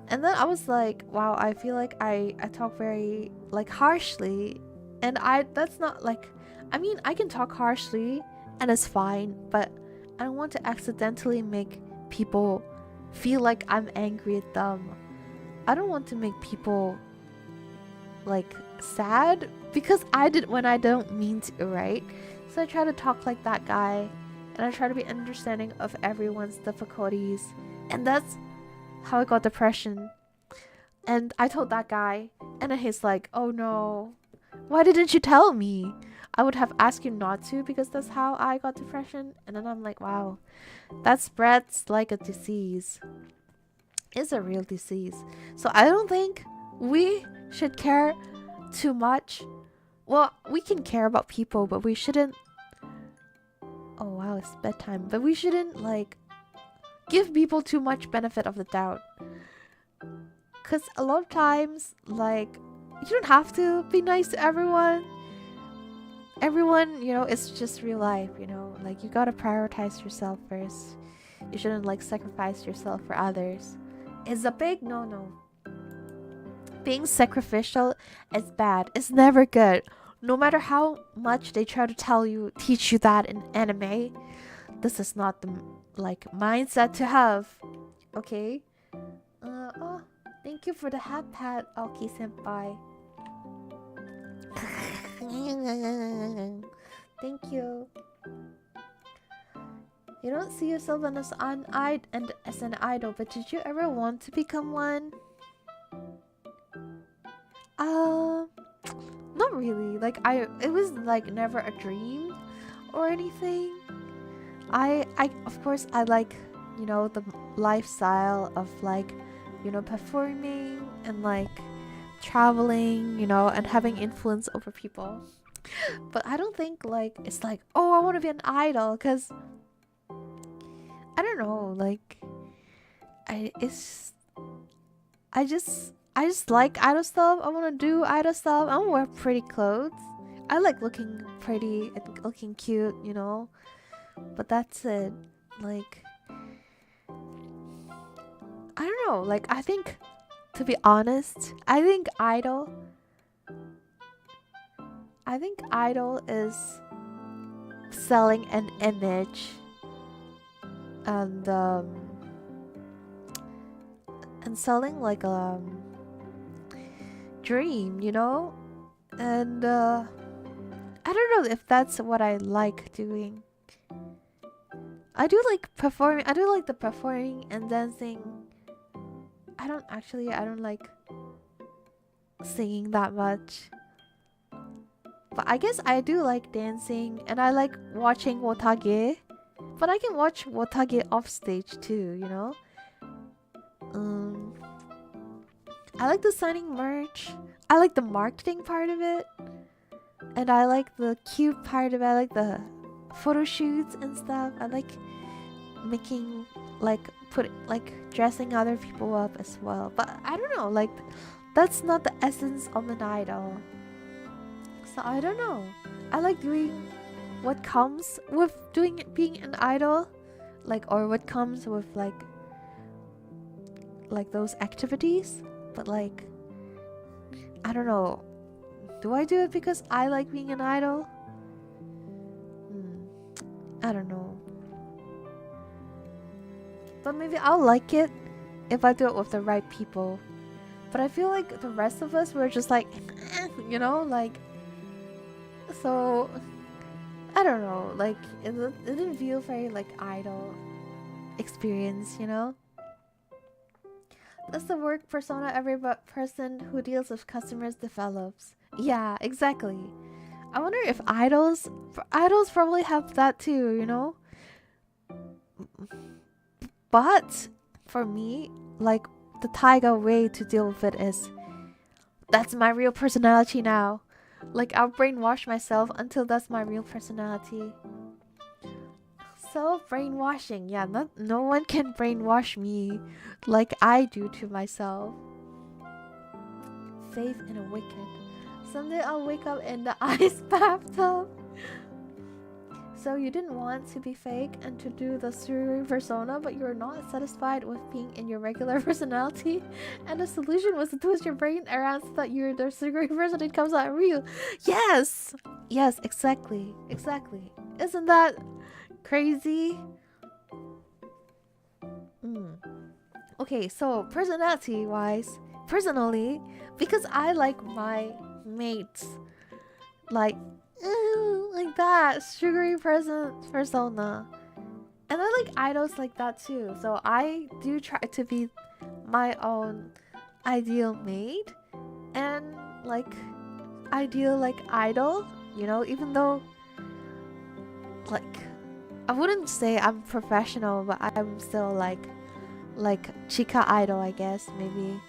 And then I was like, wow, I feel like I talk very like harshly, and that's not like, I mean, I can talk harshly and it's fine, but I don't want to accidentally make people feel like I'm angry at them. I don't want to make people like sad because I did when I don't mean to, right? So I try to talk like that guy, and I try to be understanding of everyone's difficulties, and that's how I got depression. And I told that guy, and then he's like, oh no, why didn't you tell me? I would have asked you not to, because that's how I got depression. And then I'm like, wow, that spreads like a disease. It's a real disease. So I don't think we should care too much. Well, we can care about people, but we shouldn't. Oh wow, it's bedtime. But we shouldn't like give people too much benefit of the doubt. Because a lot of times, like, you don't have to be nice to everyone. Everyone, you know, it's just real life, you know. Like, you gotta prioritize yourself first. You shouldn't, like, sacrifice yourself for others. It's a big no-no. Being sacrificial is bad. It's never good. No matter how much they try to teach you that in anime, this is not the, like, mindset to have. Okay? Oh, thank you for the hat pat, Aoki-senpai. Thank you. You don't see yourself as an idol, but did you ever want to become one? Not really. Like it was like never a dream or anything. I of course I like, you know, the lifestyle of like, you know, performing and like traveling, you know, and having influence over people. But I don't think like it's like, oh, I want to be an idol, because I don't know, like I just like idol stuff. I want to do idol stuff. I want to wear pretty clothes. I like looking pretty and looking cute, you know. But that's it. Like, I don't know. Like, I think, to be honest, I think idol is selling an image, and selling like a dream, you know. And I don't know if that's what I like doing. I do like performing. I do like the performing and dancing. I don't like singing that much. But I guess I do like dancing, and I like watching Wotage. But I can watch Wotage off stage too, you know? I like designing merch. I like the marketing part of it. And I like the cute part of it. I like the photo shoots and stuff. I like making like dressing other people up as well. But I don't know, like that's not the essence of an idol. So I don't know. I like doing what comes with being an idol, like, or what comes with like those activities. But like, I don't know. Do I do it because I like being an idol? I don't know. But maybe I'll like it if I do it with the right people. But I feel like the rest of us were just like, you know, like, so I don't know, like it didn't feel very like idol experience, you know. That's the work persona every person who deals with customers develops. Yeah, exactly. I wonder if idols probably have that too, you know. But for me, like the Taiga way to deal with it is, that's my real personality now. Like I'll brainwash myself until that's my real personality. So brainwashing, yeah, no one can brainwash me like I do to myself. Faith in a wicked. Someday I'll wake up in the ice bathtub. So you didn't want to be fake and to do the sugary persona, but you're not satisfied with being in your regular personality, and the solution was to twist your brain around so that you're the sugary person. It comes out real. Yes, yes, exactly. Isn't that crazy? Okay, so personality wise, personally, because I like my mates like that sugary persona, and I like idols like that too. So I do try to be my own ideal mate and like ideal like idol, you know, even though like I wouldn't say I'm professional, but I'm still like chica idol, I guess. Maybe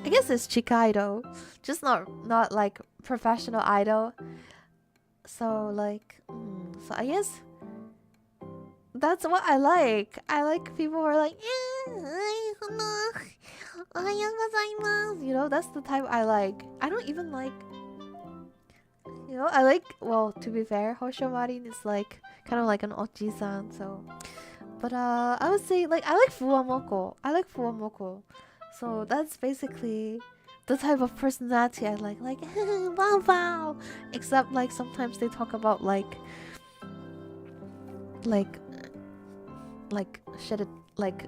I guess it's chica idol, just not like professional idol. So like so I guess that's what I like. I like people who are like, you know, that's the type I like. I don't even like, you know, I like, well, to be fair, Hoshomarin is like kind of like an oji-san, so. But I would say like I like Fuwamoko. So that's basically the type of personality I like wow wow. Except like sometimes they talk about like shit it like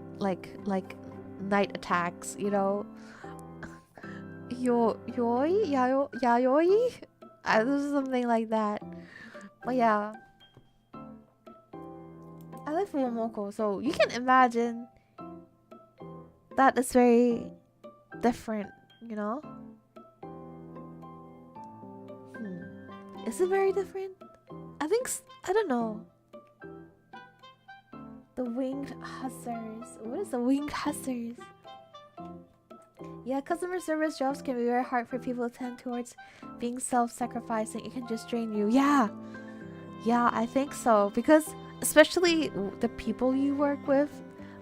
night attacks, you know. Yayoi? This is something like that. But yeah, I like Fuwamoko, so you can imagine that is very different, you know? Is it very different? I think, I don't know. The winged hussars. What is the winged hussars? Yeah, customer service jobs can be very hard for people to tend towards being self-sacrificing. It can just drain you. Yeah, I think so. Because especially the people you work with,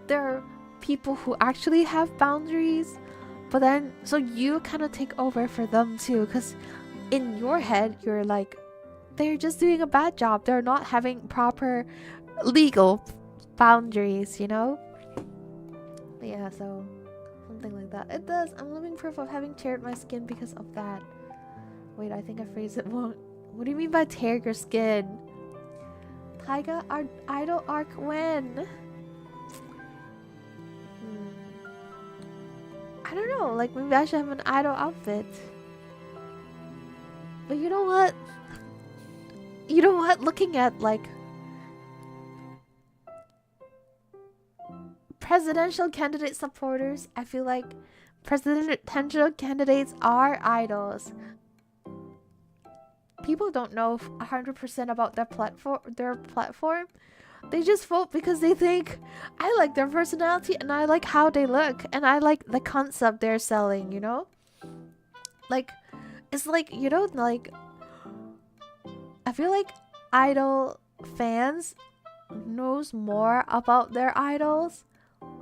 there are people who actually have boundaries. But then, so you kind of take over for them too. Because in your head, you're like, they're just doing a bad job. They're not having proper legal boundaries, you know? But yeah, so something like that. It does. I'm living proof of having teared my skin because of that. Wait, I think I phrased it wrong. What do you mean by tear your skin? Taiga, our idol arc when? I don't know. Like maybe I should have an idol outfit. But you know what? Looking at like presidential candidate supporters, I feel like presidential candidates are idols. People don't know 100% about their platform. They just vote because they think, I like their personality and I like how they look and I like the concept they're selling, you know? Like, it's like, you know, like, I feel like idol fans knows more about their idols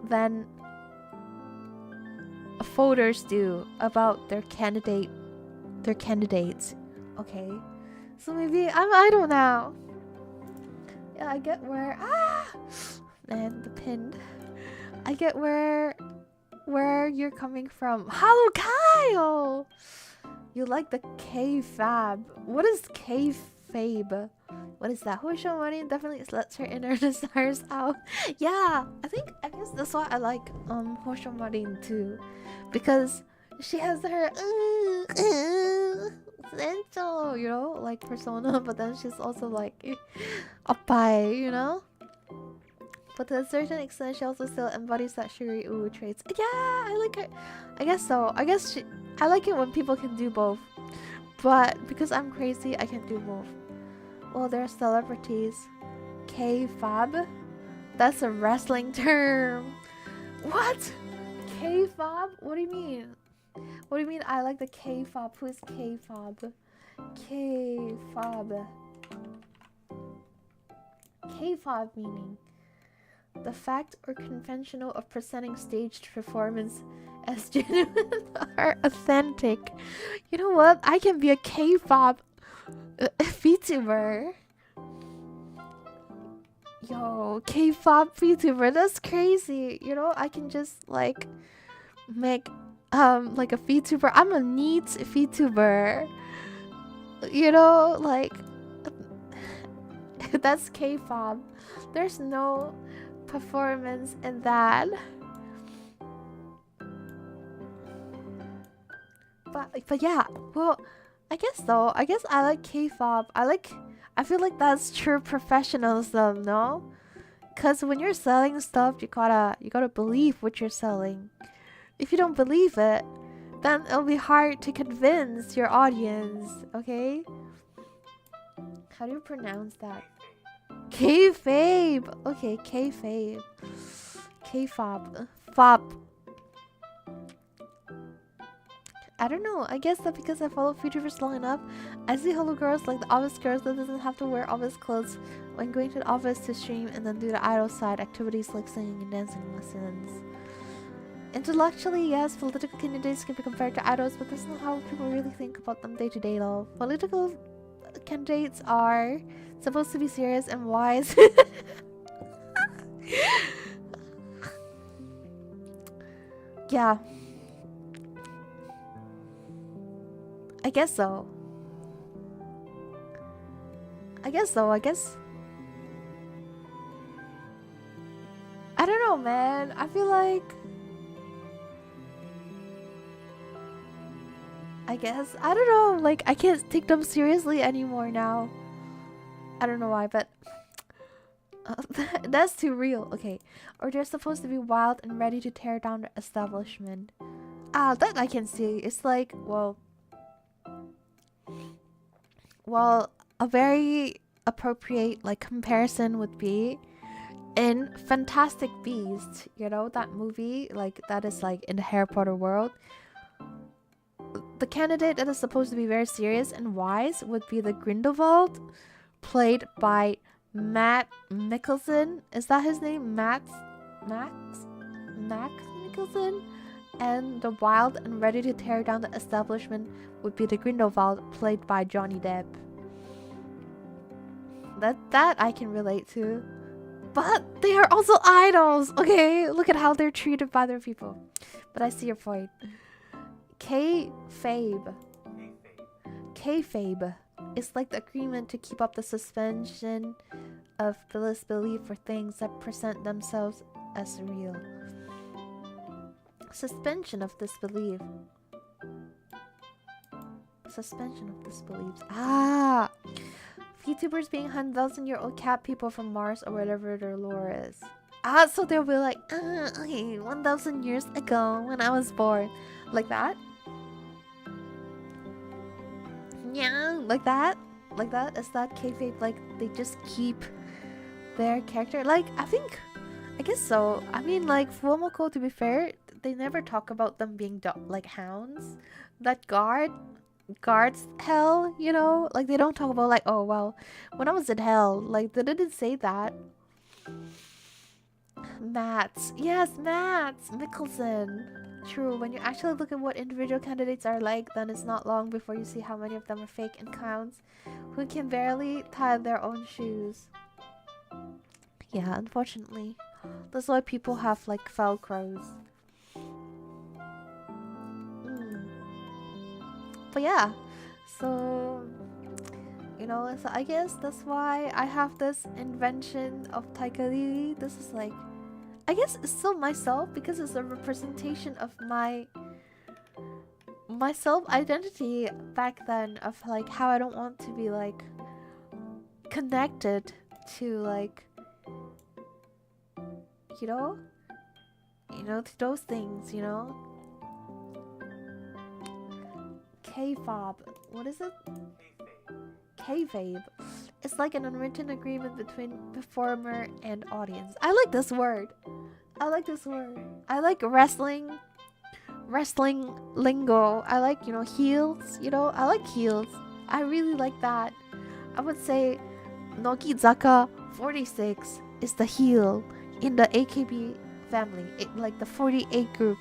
than voters do about their candidates. Okay, so maybe I'm idol now. Yeah, I get where man, the pin. I get where you're coming from. Hello, Kyle. You like the K-Fab. What is K-Fabe? What is that? Hosho Money definitely lets her inner desires out. Yeah, I guess that's why I like Hosho Money too, because she has her sensual, you know, like persona, but then she's also like oppai, you know. But to a certain extent, she also still embodies that sugary uwu traits. Yeah, I like her. I guess so. I like it when people can do both. But because I'm crazy, I can do both. Well, they're celebrities. K-Fab? That's a wrestling term. What? K-Fab? What do you mean? What do you mean I like the K-Fab? Who is K-Fab? K-Fab. K-Fab meaning the fact or conventional of presenting staged performance as genuine or authentic. You know what? I can be a K-Fab VTuber. Yo, K-Pop VTuber, that's crazy. You know, I can just like make like a VTuber. I'm a neat VTuber. You know, like that's K-pop. There's no performance in that. But yeah, well, I guess though. I guess I like K-pop. I feel like that's true professionalism, no? Cause when you're selling stuff, you gotta believe what you're selling. If you don't believe it, then it'll be hard to convince your audience. Okay? How do you pronounce that? Kayfabe. Okay, kayfabe. Kayfob. Fob. I don't know. I guess that because I follow VTubers long enough, I see hello girls like the office girls that doesn't have to wear office clothes when going to the office to stream and then do the idol side activities like singing and dancing lessons. Intellectually, yes, political candidates can be compared to idols, but that's not how people really think about them day to day though. Political candidates are supposed to be serious and wise. Yeah. I guess so. I guess I don't know, man. I feel like I don't know, like I can't take them seriously anymore now. I don't know why, but that's too real. Okay. Or they're supposed to be wild and ready to tear down the establishment. Ah, that I can see. It's like, well, a very appropriate like comparison would be in Fantastic Beasts, you know, that movie, like that is like in the Harry Potter world. The candidate that is supposed to be very serious and wise would be the Grindelwald, played by Matt Mikkelsen. Is that his name? Max Mikkelsen? And the wild and ready to tear down the establishment would be the Grindelwald, played by Johnny Depp. That I can relate to. But they are also idols, okay? Look at how they're treated by their people. But I see your point. Kayfabe. Kayfabe is like the agreement to keep up the suspension of disbelief for things that present themselves as real. Suspension of disbelief. Suspension of disbelief. Ah! VTubers being 1,000-year-old cat people from Mars or whatever their lore is. Ah, so they'll be like, okay, 1,000 years ago when I was born. Like that? Yeah, like that? Like that? Is that kayfabe? Like, they just keep their character? Like, I guess so. I mean, like, Fumble, to be fair, they never talk about them being like hounds. That guard, guards hell, you know? Like they don't talk about like, oh well, when I was in hell, like they didn't say that. Mats. Yes, Mats Mikkelsen. True, when you actually look at what individual candidates are like, then it's not long before you see how many of them are fake and clowns who can barely tie their own shoes. Yeah, unfortunately. That's why people have like Velcros. Mm. But yeah, so you know, so I guess that's why I have this invention of Taiga Lili. This is like, I guess it's still myself because it's a representation of my self identity back then, of like how I don't want to be like connected to like, you know, to those things, you know. K-fob. What is it? Kayfabe. It's like an unwritten agreement between performer and audience. I like this word. I like this word. I like wrestling lingo. I like, you know, heels. You know, I like heels. I really like that. I would say 𝐒𝐡𝐚𝐭 46 is the heel in the AKB family. Like the 48 groups.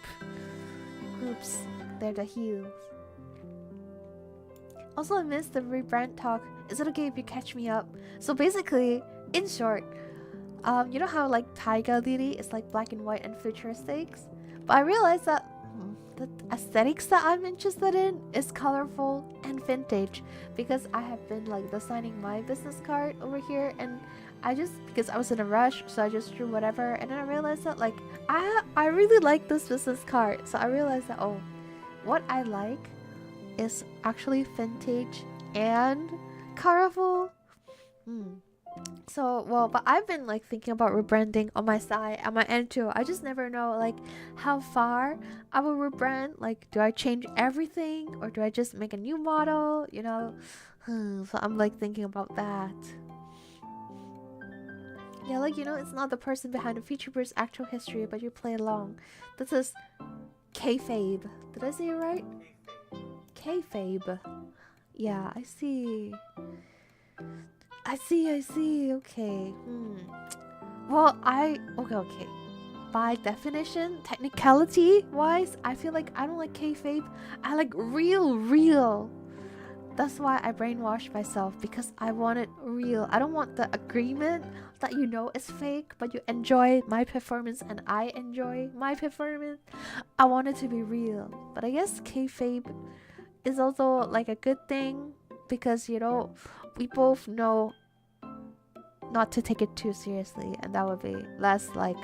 They're the heels. Also, I missed the rebrand talk. Is it okay if you catch me up? So basically, in short, you know how like Taiga Lili is like black and white and futuristic? But I realized that the aesthetics that I'm interested in is colorful and vintage, because I have been like designing my business card over here, and because I was in a rush, so I just drew whatever, and then I realized that like I really like this business card. So I realized that, oh, what I like is actually vintage and colorful. So, well, but I've been like thinking about rebranding on my side, on my end too. I just never know like how far I will rebrand. Like, do I change everything or do I just make a new model, you know? So I'm like thinking about that. Yeah, like, you know, it's not the person behind the VTuber's actual history, but you play along. This is kayfabe. Did I say it right? Kayfabe. Yeah, I see. Okay. Well, okay. By definition, technicality wise, I feel like I don't like kayfabe. I like real. That's why I brainwashed myself, because I want it real. I don't want the agreement that you know is fake, but you enjoy my performance and I enjoy my performance. I want it to be real. But I guess kayfabe is also like a good thing, because, you know, we both know not to take it too seriously, and that would be less like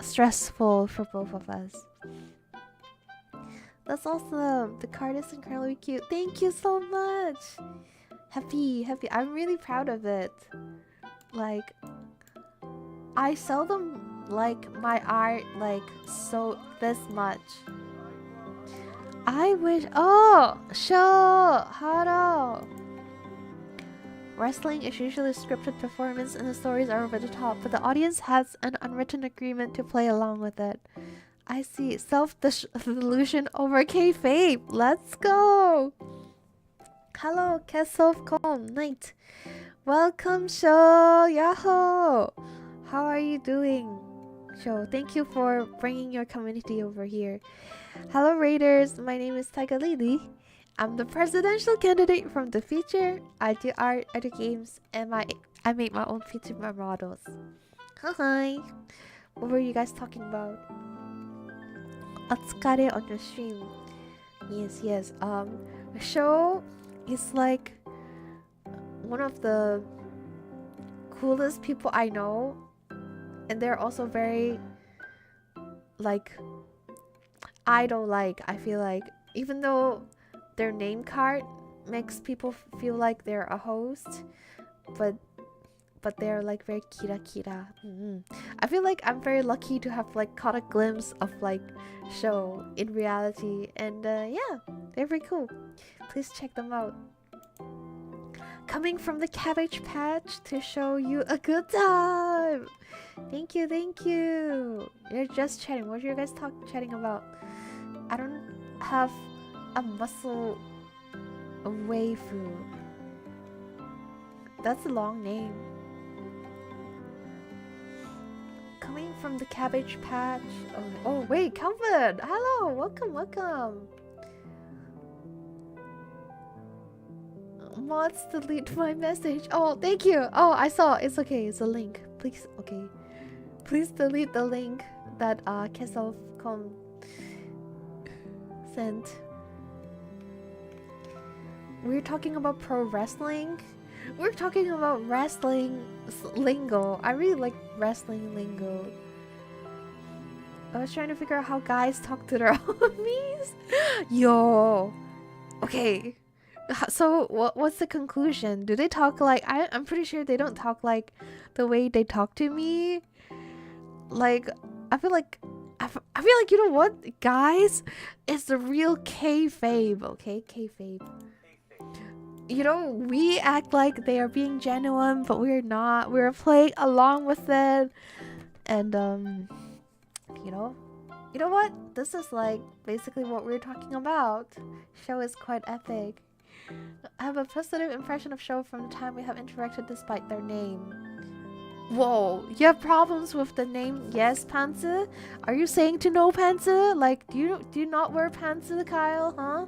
stressful for both of us. That's awesome. The card is incredibly cute. Thank you so much. Happy. I'm really proud of it. Like, I seldom like my art like so this much. I wish. Oh, sure. Haro. Wrestling is usually a scripted performance and the stories are over the top, but the audience has an unwritten agreement to play along with it. I see. Self-delusion over kayfabe. Let's go. Hello, 𝐂𝐡𝐚𝐭 Night. Welcome, Show. Yahoo. How are you doing, Show? Thank you for bringing your community over here. Hello, Raiders. My name is Taiga Lili. I'm the presidential candidate from the future. I do art, I do games, and I make my own feature models. Hi. What were you guys talking about? Otsukare on your stream. Yes. Show is like one of the coolest people I know, and they're also very like idol-like. I feel like, even though their name card makes people feel like they're a host, but they're like very kira. I feel like I'm very lucky to have like caught a glimpse of like Show in reality, and yeah, they're very cool. Please check them out. Coming from the Cabbage Patch to show you a good time. Thank you. You're just chatting. What are you guys chatting about? I don't have a muscle Waifu. That's a long name. Coming from the Cabbage Patch. Oh wait, Calvin! Hello! Welcome! Mods, delete my message. Oh, thank you! Oh, I saw. It's okay. It's a link. Please, okay. Please delete the link that 𝐂𝐡𝐚𝐭 sent. We're talking about pro wrestling. We're talking about wrestling lingo. I really like wrestling lingo. I was trying to figure out how guys talk to their homies. Yo. Okay. So what's the conclusion? Do they talk like I'm pretty sure they don't talk like the way they talk to me. Like I feel like you know what, guys? It's the real kayfabe, okay? Kayfabe. You know, we act like they are being genuine, but we're not. We're playing along with it. And you know what? This is like basically what we're talking about. Show is quite epic. I have a positive impression of Show from the time we have interacted despite their name. Whoa, you have problems with the name? Yes, Panzer? Are you saying to no Panzer? Like, do you not wear Panzer, Kyle? Huh?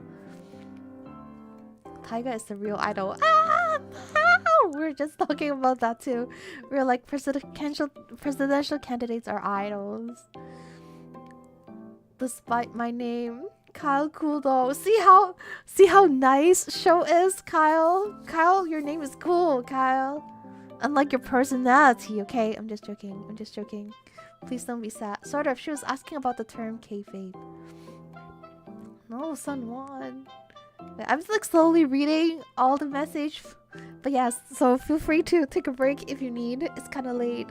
Taiga is the real idol. Ah! We're just talking about that too. We're like presidential candidates are idols. Despite my name, Kyle Cool though. See how nice Show is, Kyle. Kyle, your name is cool, Kyle. Unlike your personality, okay? I'm just joking. Please don't be sad. Sort of. She was asking about the term kayfabe. No, Sun Won. I'm just like slowly reading all the message, but yes, so feel free to take a break if you need. It's kind of late.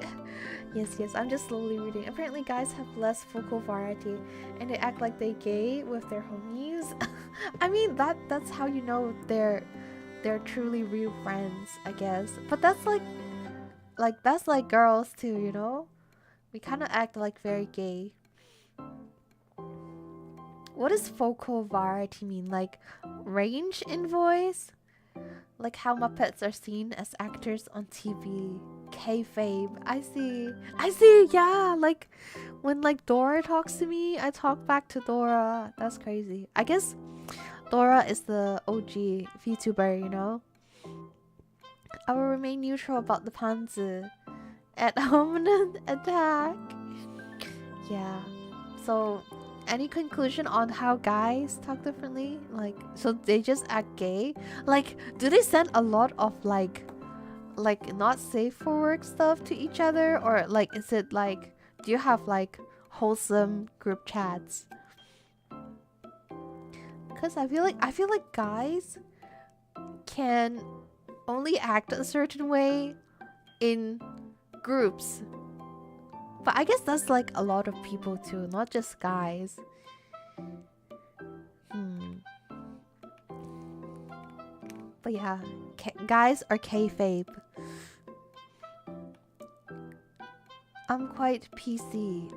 Yes, I'm just slowly reading. Apparently guys have less vocal variety and they act like they gay with their homies. I mean, that's how you know they're truly real friends, I guess. But that's like girls too, you know? We kind of act like very gay. What does vocal variety mean? Like range in voice? Like how Muppets are seen as actors on TV. Kayfabe. I see. Yeah, like when like Dora talks to me, I talk back to Dora. That's crazy. I guess Dora is the OG VTuber, you know? I will remain neutral about the Panzer. At home attack. Yeah. So any conclusion on how guys talk differently? Like, so they just act gay? Like, do they send a lot of like not safe for work stuff to each other? Or like, is it like, do you have like wholesome group chats? Because I feel like guys can only act a certain way in groups. But I guess that's like a lot of people too, not just guys. But yeah, guys are kayfabe. I'm quite PC.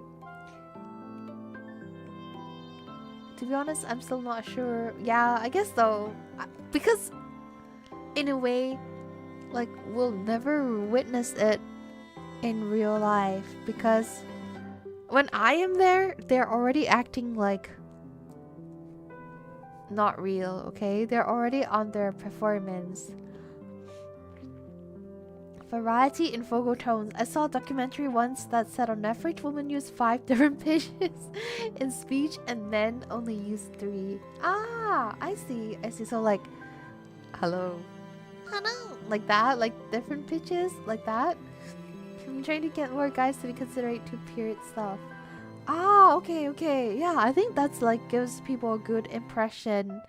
To be honest, I'm still not sure. Yeah, I guess so. Because in a way, like, we'll never witness it in real life, because when I am there, they're already acting like not real, okay? They're already on their performance. Variety in vocal tones. I saw a documentary once that said on average women use 5 different pitches in speech and men only use 3. Ah, I see. So like, hello, like that, like different pitches like that. I'm trying to get more guys to be considerate to period stuff. Ah, okay. Yeah, I think that's like gives people a good impression.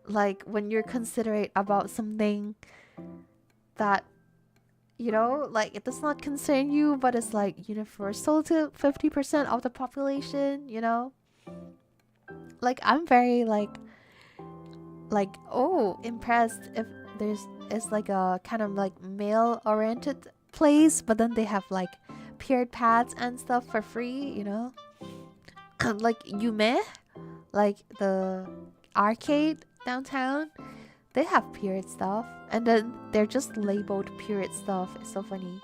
Like when you're considerate about something that, you know, like it does not concern you, but it's like universal to 50% of the population, you know? Like I'm very like oh, impressed if it's like a kind of like male oriented place, but then they have like period pads and stuff for free, you know? Like 𝐒𝐚𝐭, like the arcade downtown, They have period stuff, and then they're just labeled period stuff. It's so funny.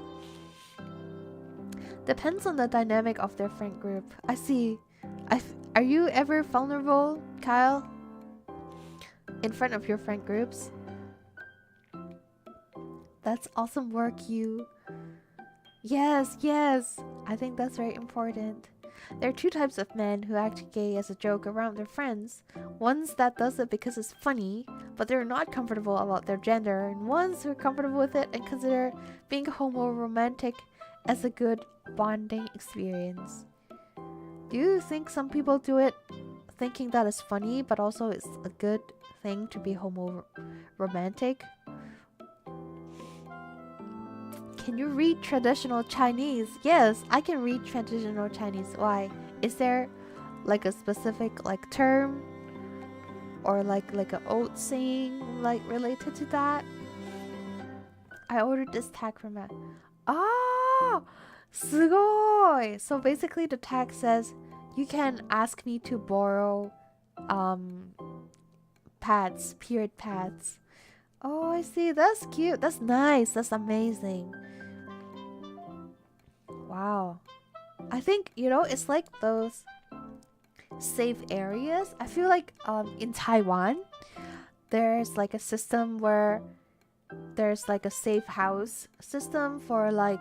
Depends on the dynamic of their friend group. I see. Are you ever vulnerable, Kyle? In front of your friend groups? That's awesome work, you. Yes, yes. I think that's very important. There are two types of men who act gay as a joke around their friends. Ones that does it because it's funny, but they're not comfortable about their gender, and ones who are comfortable with it and consider being homo romantic as a good bonding experience. Do you think some people do it thinking that it's funny, but also it's a good thing to be homo romantic? Can you read traditional Chinese? Yes, I can read traditional Chinese. Why? Is there like a specific like term or like an old saying like related to that? I ordered this tag from it. Ah, すごい! So basically the tag says you can ask me to borrow pads, period pads. Oh, I see. That's cute. That's nice. That's amazing. Wow. I think, you know, it's like those safe areas. I feel like in Taiwan, there's like a system where there's like a safe house system for like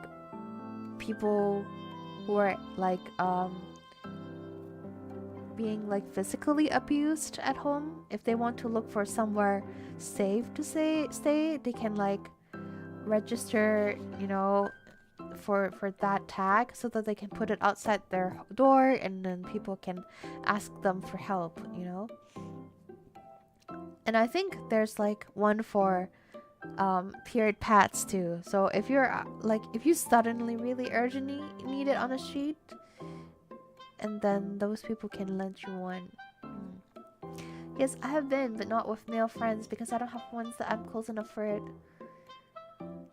people who are like being like physically abused at home. If they want to look for somewhere safe to stay, they can like register, you know, for that tag so that they can put it outside their door, and then people can ask them for help, you know. And I think there's like one for period pads too. So if you're like, if you suddenly really urgently need it on the street, and then those people can lend you one. Yes, I have been, but not with male friends because I don't have ones that I'm close enough for it.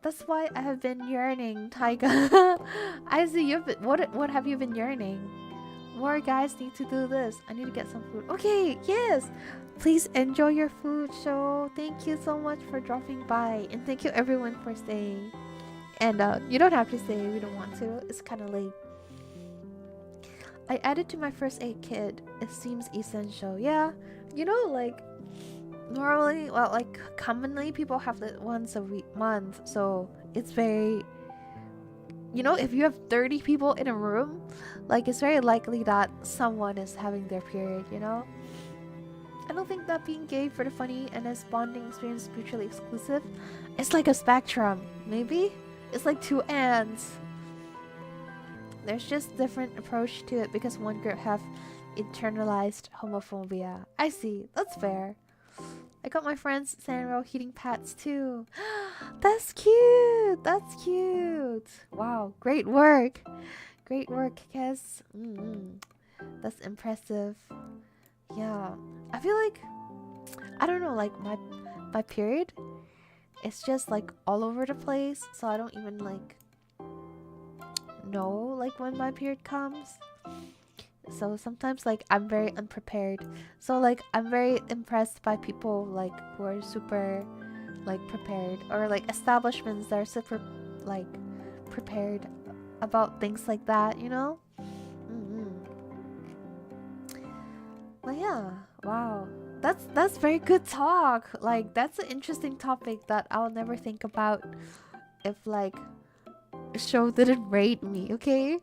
That's why I have been yearning, Taiga. I see you've been, what have you been yearning? More guys need to do this. I need to get some food. Okay, yes. Please enjoy your food show. Thank you so much for dropping by, and thank you everyone for staying. And you don't have to stay if you don't want to. It's kind of late. I added to my first aid kit. It seems essential. Yeah, you know, like normally, well, like commonly people have it once a month, so it's very, you know, if you have 30 people in a room, like it's very likely that someone is having their period, you know. I don't think that being gay for the funny and as bonding experience is mutually exclusive. It's like a spectrum, maybe. It's like two ends. There's just different approach to it because one group have internalized homophobia. I see. That's fair. I got my friends Sanro heating pads too. That's cute. That's cute. Wow. Great work. Great work, Kes. That's impressive. Yeah. I feel like, I don't know, like my period, it's just like all over the place. So I don't even like know like when my period comes. So sometimes like I'm very unprepared. So like I'm very impressed by people like who are super like prepared, or like establishments that are super like prepared about things like that, you know. But yeah, wow, that's very good talk. Like that's an interesting topic that I'll never think about if like a show didn't rate me. Okay,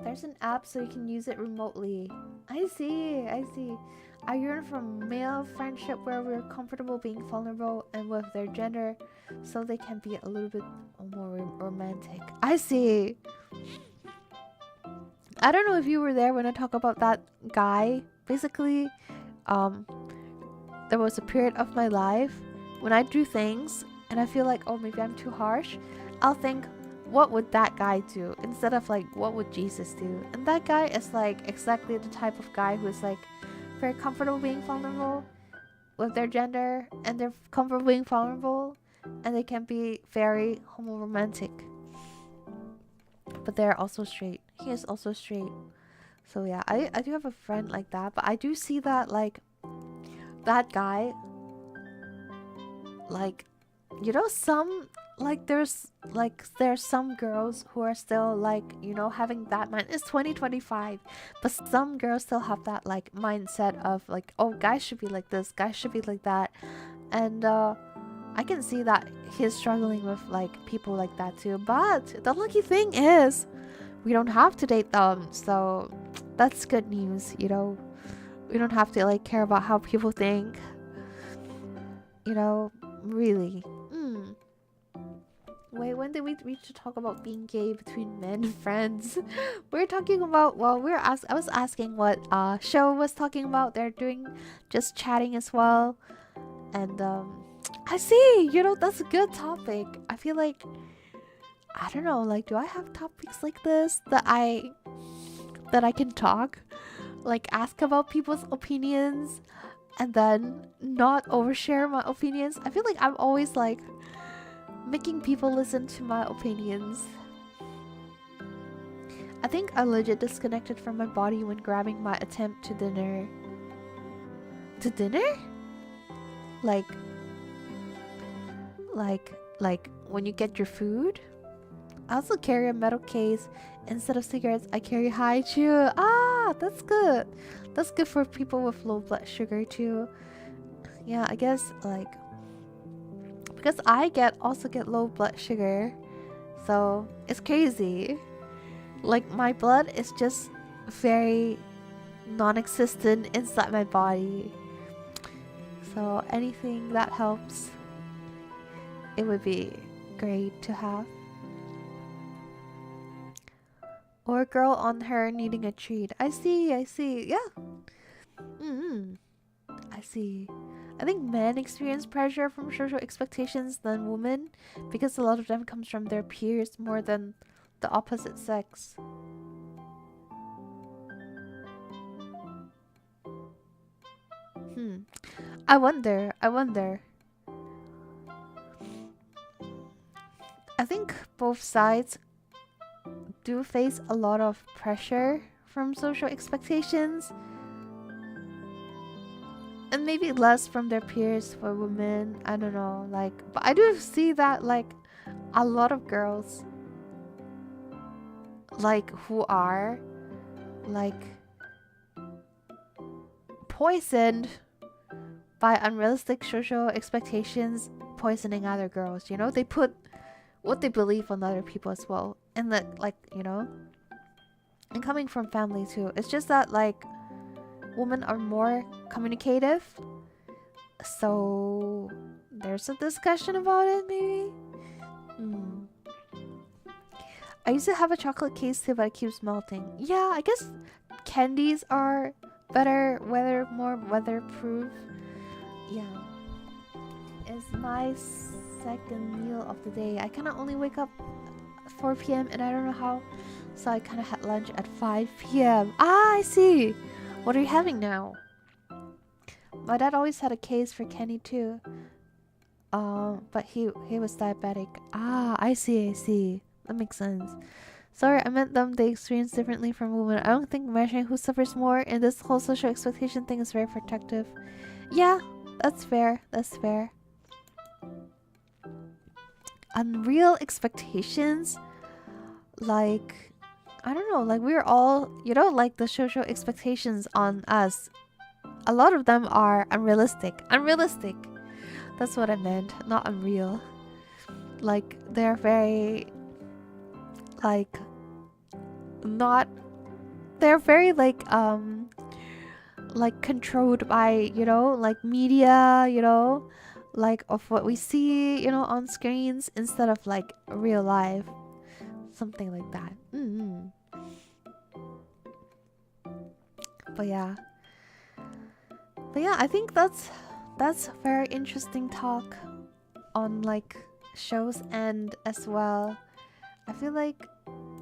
there's an app so you can use it remotely. I see. I yearn for male friendship where we're comfortable being vulnerable and with their gender, so they can be a little bit more romantic. I see. I don't know if you were there when I talk about that guy. Basically, there was a period of my life when I do things and I feel like, oh, maybe I'm too harsh. I'll think, what would that guy do? Instead of like, what would Jesus do? And that guy is like exactly the type of guy who's like very comfortable being vulnerable with their gender, and they're comfortable being vulnerable, and they can be very homo-romantic. But they're also straight. He is also straight. So yeah, I do have a friend like that, but I do see that like that guy, like, you know, some, like, there's some girls who are still like, you know, having that mind. It's 2025, but some girls still have that like mindset of like, oh, guys should be like this, guys should be like that. And I can see that he's struggling with like people like that too. But the lucky thing is we don't have to date them, so that's good news, you know. We don't have to like care about how people think, you know, really. Wait, when did we reach to talk about being gay between men and friends? We're talking about, well, I was asking what show was talking about. They're doing just chatting as well. And I see, you know, that's a good topic. I feel like, I don't know, like, do I have topics like this that I can talk? Like, ask about people's opinions and then not overshare my opinions. I feel like I'm always like making people listen to my opinions. I think I legit disconnected from my body when grabbing my attempt to dinner. To dinner? Like when you get your food? I also carry a metal case. Instead of cigarettes, I carry high chew. Ah, that's good. That's good for people with low blood sugar too. Yeah, I guess like because I also get low blood sugar, so it's crazy. Like my blood is just very non-existent inside my body. So anything that helps, it would be great to have. Or a girl on her needing a treat. I see. Yeah. I see. I think men experience pressure from social expectations than women because a lot of them comes from their peers more than the opposite sex. I wonder. I think both sides do face a lot of pressure from social expectations. And maybe less from their peers for women. I don't know. Like, but I do see that like a lot of girls like who are like poisoned by unrealistic social expectations, poisoning other girls. You know, they put what they believe on other people as well. And that, like, you know, and coming from family too. It's just that like women are more communicative, so there's a discussion about it maybe. I used to have a chocolate case too, but it keeps melting. Yeah, I guess candies are better more weatherproof. Yeah, it's my second meal of the day. I kind of only wake up 4 p.m. and I don't know how, so I kind of had lunch at 5 p.m. Ah, I see. What are you having now? My dad always had a case for candy too. But he was diabetic. Ah, I see. That makes sense. Sorry, I meant they experience differently from women. I don't think measuring who suffers more in this whole social expectation thing is very protective. Yeah, that's fair. Unreal expectations, like, I don't know, like we're all, you know, like the social expectations on us, a lot of them are unrealistic. That's what I meant, not unreal. Like they're very like controlled by, you know, like media, you know, like of what we see, you know, on screens instead of like real life, something like that. But yeah, I think that's a very interesting talk on like shows. And as well, I feel like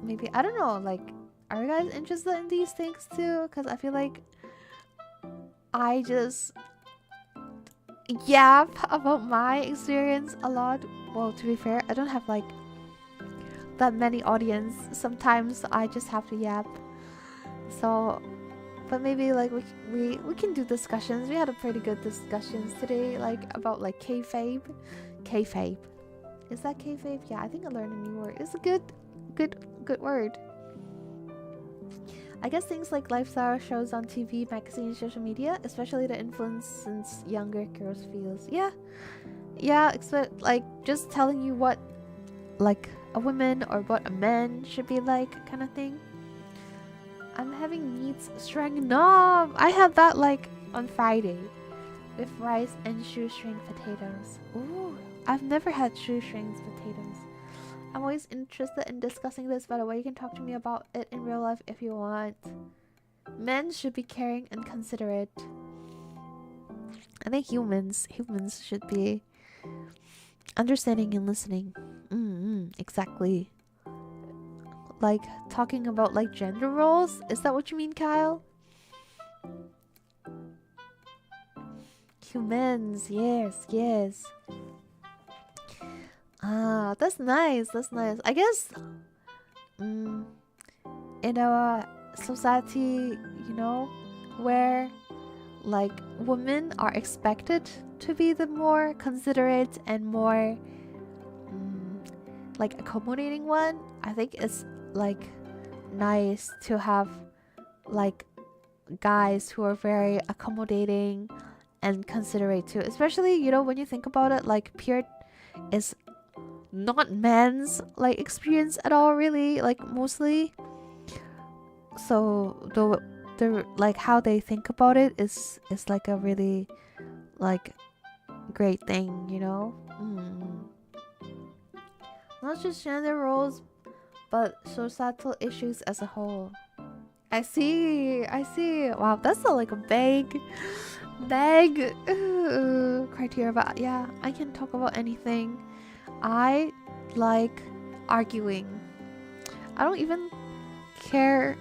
maybe, I don't know, like, are you guys interested in these things too? Because I feel like I just yap about my experience a lot. Well, to be fair, I don't have like that many audience. Sometimes I just have to yap. So But maybe like we can do discussions. We had a pretty good discussions today, like about like kayfabe. Kayfabe. Is that kayfabe? Yeah, I think I learned a new word. It's a good word. I guess things like lifestyle shows on TV, magazines, social media, especially the influence since younger girls feels. Yeah, expect like just telling you what like a woman or what a man should be like, kind of thing. I'm having meats stroganoff. I had that like on Friday with rice and shoestring potatoes. Ooh, I've never had shoestring potatoes. I'm always interested in discussing this, by the way. You can talk to me about it in real life if you want. Men should be caring and considerate. I think humans should be understanding and listening. Exactly. Like talking about like gender roles. Is that what you mean, Kyle? Humans, yes. Ah, that's nice. I guess in a society, you know, where like women are expected to be the more considerate and more like accommodating one, I think it's like nice to have like guys who are very accommodating and considerate too. Especially, you know, when you think about it, like period is not men's like experience at all, really, like mostly. So the like how they think about it is like a really like great thing, you know. Not just gender roles, but societal issues as a whole. I see. Wow, that's like a vague criteria, but yeah, I can talk about anything. I like arguing. I don't even care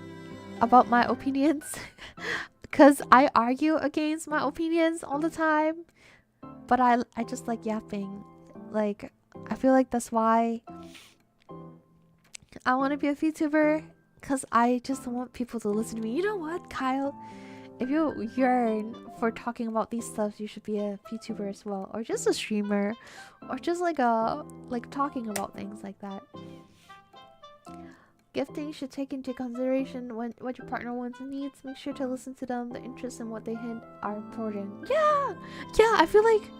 about my opinions because I argue against my opinions all the time. But I just like yapping. Like, I feel like that's why I want to be a VTuber, because I just want people to listen to me. You know what, Kyle? If you yearn for talking about these stuff, you should be a VTuber as well, or just a streamer, or just like talking about things like that. Gifting should take into consideration what your partner wants and needs. Make sure to listen to them. The interests and what they hint are important. Yeah, I feel like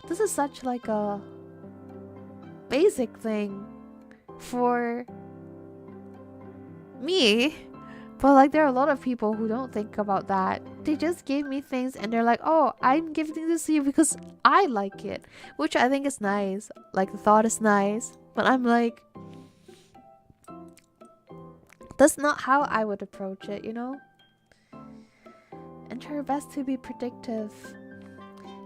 this is such like a basic thing for me, but like there are a lot of people who don't think about that. They just gave me things and they're like, oh, I'm giving this to you because I like it, which I think is nice. Like the thought is nice, but I'm like, that's not how I would approach it, you know. And try your best to be predictive.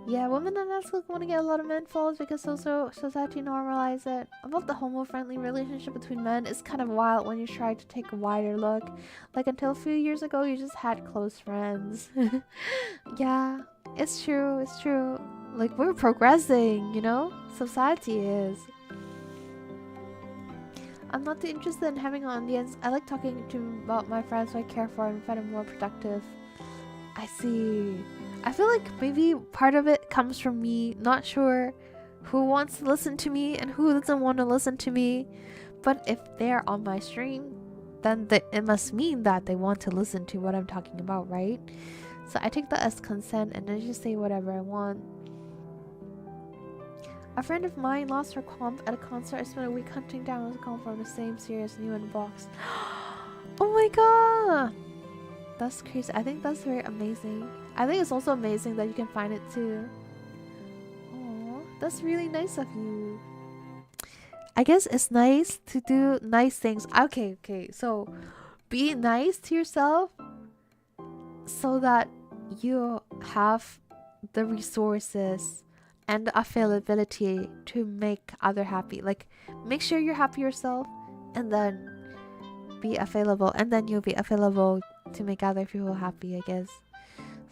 Yeah, women in that school want to get a lot of men followers because society normalize it. About the homo-friendly relationship between men is kind of wild when you try to take a wider look. Like until a few years ago, you just had close friends. Yeah, it's true. Like we're progressing, you know? Society is. I'm not too interested in having an audience. I like talking about my friends who I care for and find them more productive. I see. I feel like maybe part of it comes from me not sure who wants to listen to me and who doesn't want to listen to me. But if they're on my stream, then it must mean that they want to listen to what I'm talking about, right? So I take that as consent and then just say whatever I want. A friend of mine lost her comp at a concert. I spent a week hunting down a comp from the same series new in the box. Oh my god! That's crazy. I think that's very amazing. I think it's also amazing that you can find it too. Oh, that's really nice of you. I guess it's nice to do nice things. Okay. So, be nice to yourself so that you have the resources and the availability to make other happy. Like, make sure you're happy yourself and then be available. And then you'll be available to make other people happy, I guess.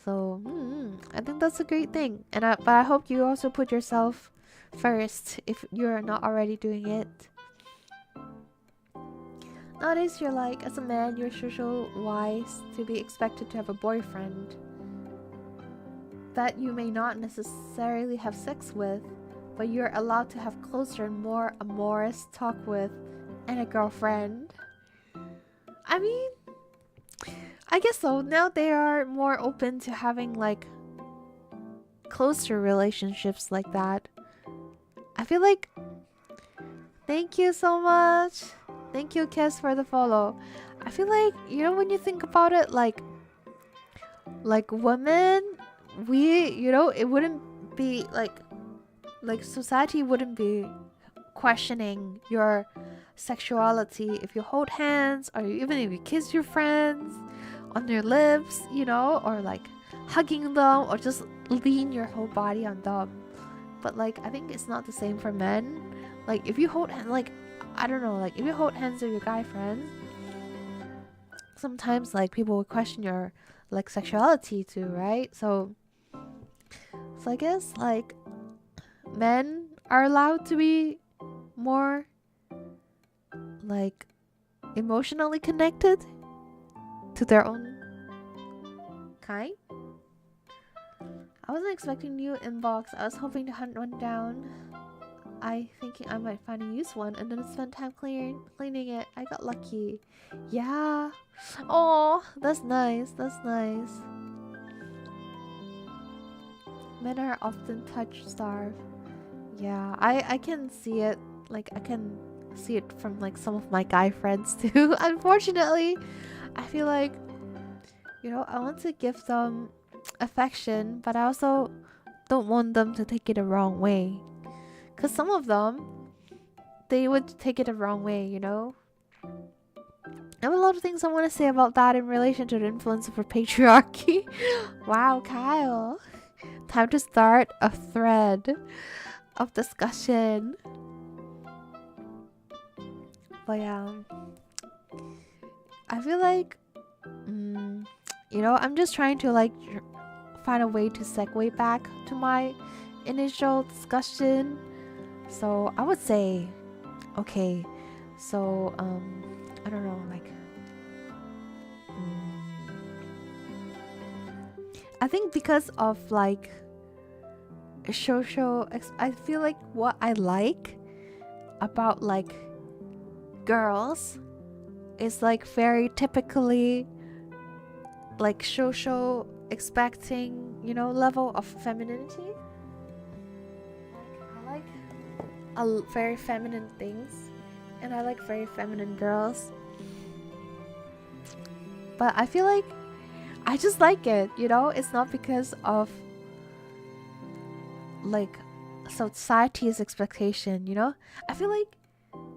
So, I think that's a great thing. But I hope you also put yourself first if you're not already doing it. nowadays you're like, as a man, you're social wise to be expected to have a boyfriend that you may not necessarily have sex with, but you're allowed to have closer and more amorous talk with, and a girlfriend. I mean, I guess so. Now they are more open to having like closer relationships like that. I feel like, thank you so much. Thank you, Kes, for the follow. I feel like, you know, when you think about it, like women, we, you know, it wouldn't be like society wouldn't be questioning your sexuality if you hold hands, or even if you kiss your friends on their lips, you know, or like hugging them, or just lean your whole body on them. But like, I think it's not the same for men. Like if you hold like, I don't know, like if you hold hands with your guy friends, sometimes like people will question your like sexuality too, right? So I guess like men are allowed to be more like emotionally connected to their own kind. I wasn't expecting new inbox. I was hoping to hunt one down. I thinking I might find a used one, and then spend time cleaning it. I got lucky. Yeah. Oh, that's nice. That's nice. Men are often touch starved. Yeah, I can see it. Like I can see it from like some of my guy friends too. Unfortunately, I feel like, you know, I want to give them affection, but I also don't want them to take it the wrong way. Because some of them, they would take it the wrong way, you know? I have a lot of things I want to say about that in relation to the influence of patriarchy. Wow, Kyle. Time to start a thread of discussion. But yeah, I feel like, you know, I'm just trying to like find a way to segue back to my initial discussion. So I would say, okay, so I don't know, like I think because of like social I feel like what I like about like girls is like very typically like social expecting, you know, level of femininity. I like very feminine things, and I like very feminine girls, but I feel like I just like it, you know. It's not because of like society's expectation, you know. I feel like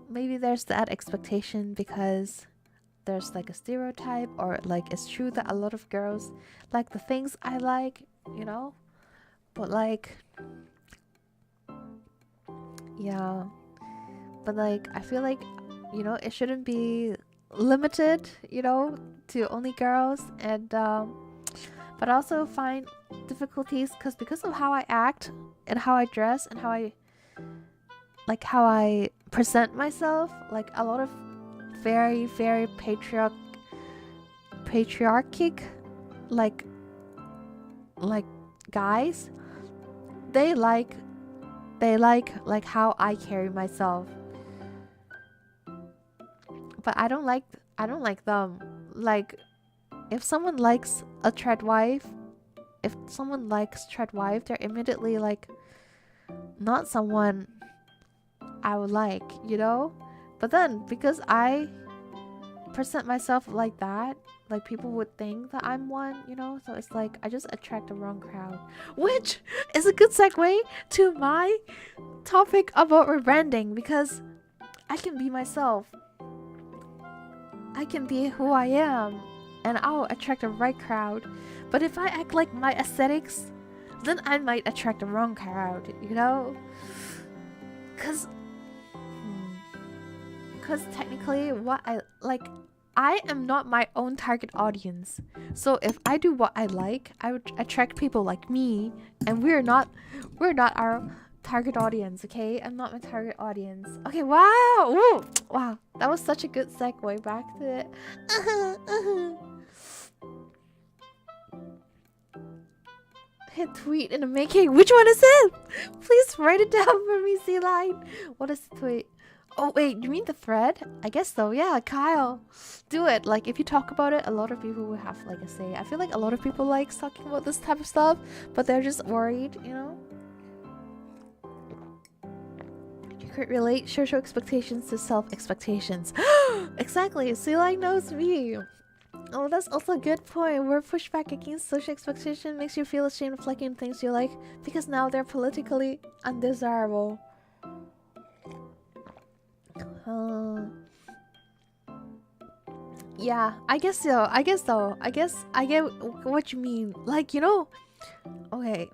maybe there's that expectation because there's like a stereotype, or like it's true that a lot of girls like the things I like, you know. But like, yeah, but like I feel like, you know, it shouldn't be limited, you know, to only girls. And but I also find difficulties because of how I act and how I dress and how I present myself. Like a lot of very patriarchic like guys, they like how I carry myself, but I don't like them. Like if someone likes treadwife, they're immediately like not someone I would like, you know. But then because I present myself like that, like people would think that I'm one, you know. So it's like I just attract the wrong crowd, which is a good segue to my topic about rebranding, because I can be myself, I can be who I am, and I'll attract the right crowd. But if I act like my aesthetics, then I might attract the wrong crowd, you know. Cause technically what I am not my own target audience. So if I do what I like, I would attract people like me, and we're not our target audience, okay? I'm not my target audience. Okay, wow! Ooh, wow, that was such a good segue back to it. Hit tweet in the making. Which one is it? Please write it down for me, 𝐂𝐤𝐚𝐥𝐬. What is the tweet? Oh wait, you mean the thread? I guess so. Yeah, Kyle, do it. Like if you talk about it, a lot of people will have like a say. I feel like a lot of people like talking about this type of stuff, but they're just worried, you know. You could relate social expectations to self expectations. Exactly. 𝐂𝐤𝐚𝐥𝐬 knows me. Oh, that's also a good point. Where pushback against social expectation makes you feel ashamed of liking things you like because now they're politically undesirable. Yeah, I guess so. I guess I get what you mean. Like, you know, okay.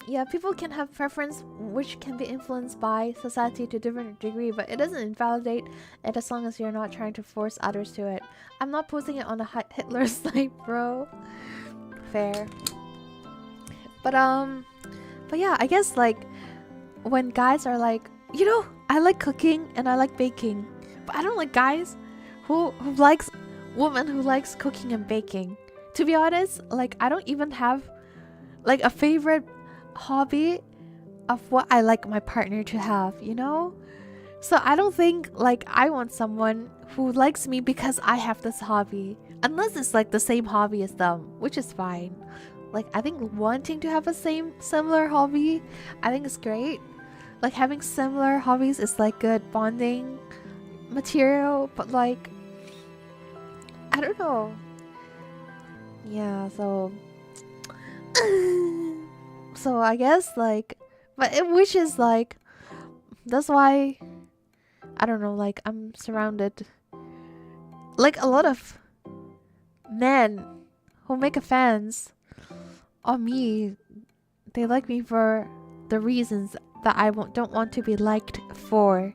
Yeah, people can have preference which can be influenced by society to a different degree, but it doesn't invalidate it as long as you're not trying to force others to it. I'm not posting it on the Hitler site, bro. Fair. But yeah, I guess like when guys are like, you know, I like cooking and I like baking, but I don't like guys who likes woman who likes cooking and baking. To be honest, like I don't even have like a favorite hobby of what I like my partner to have, you know? So I don't think like I want someone who likes me because I have this hobby, unless it's like the same hobby as them, which is fine. Like I think wanting to have a similar hobby, I think is great. Like having similar hobbies is like good bonding material, but like I don't know. Yeah, so so I guess like, but which is like, that's why I don't know, like I'm surrounded like a lot of men who make fans on me. They like me for the reasons that I don't want to be liked for.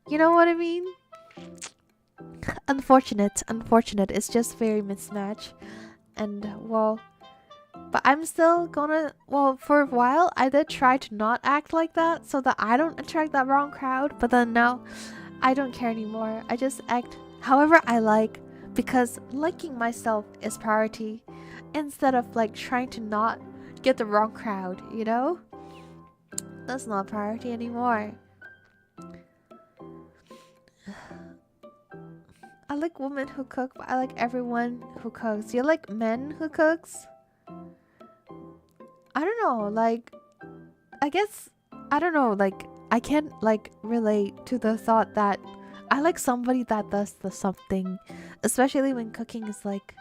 You know what I mean? Unfortunate. It's just very mismatch. And well, but I'm still gonna, well, for a while I did try to not act like that so that I don't attract that wrong crowd, but then now I don't care anymore. I just act however I like because liking myself is priority instead of like trying to not get the wrong crowd, you know? That's not priority anymore. I like women who cook, but I like everyone who cooks. You like men who cooks? I don't know, like I guess I don't know, like I can't like relate to the thought that I like somebody that does the something, especially when cooking is like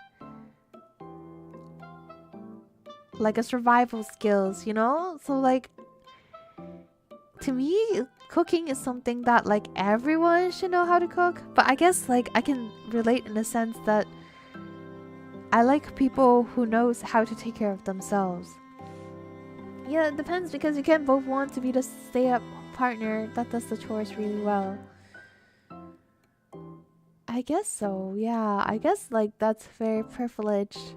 a survival skills, you know? So like to me cooking is something that like everyone should know how to cook, but I guess like I can relate in the sense that I like people who knows how to take care of themselves. Yeah, it depends because you can't both want to be the stay-up partner that does the chores really well. I guess so, yeah. I guess like that's very privileged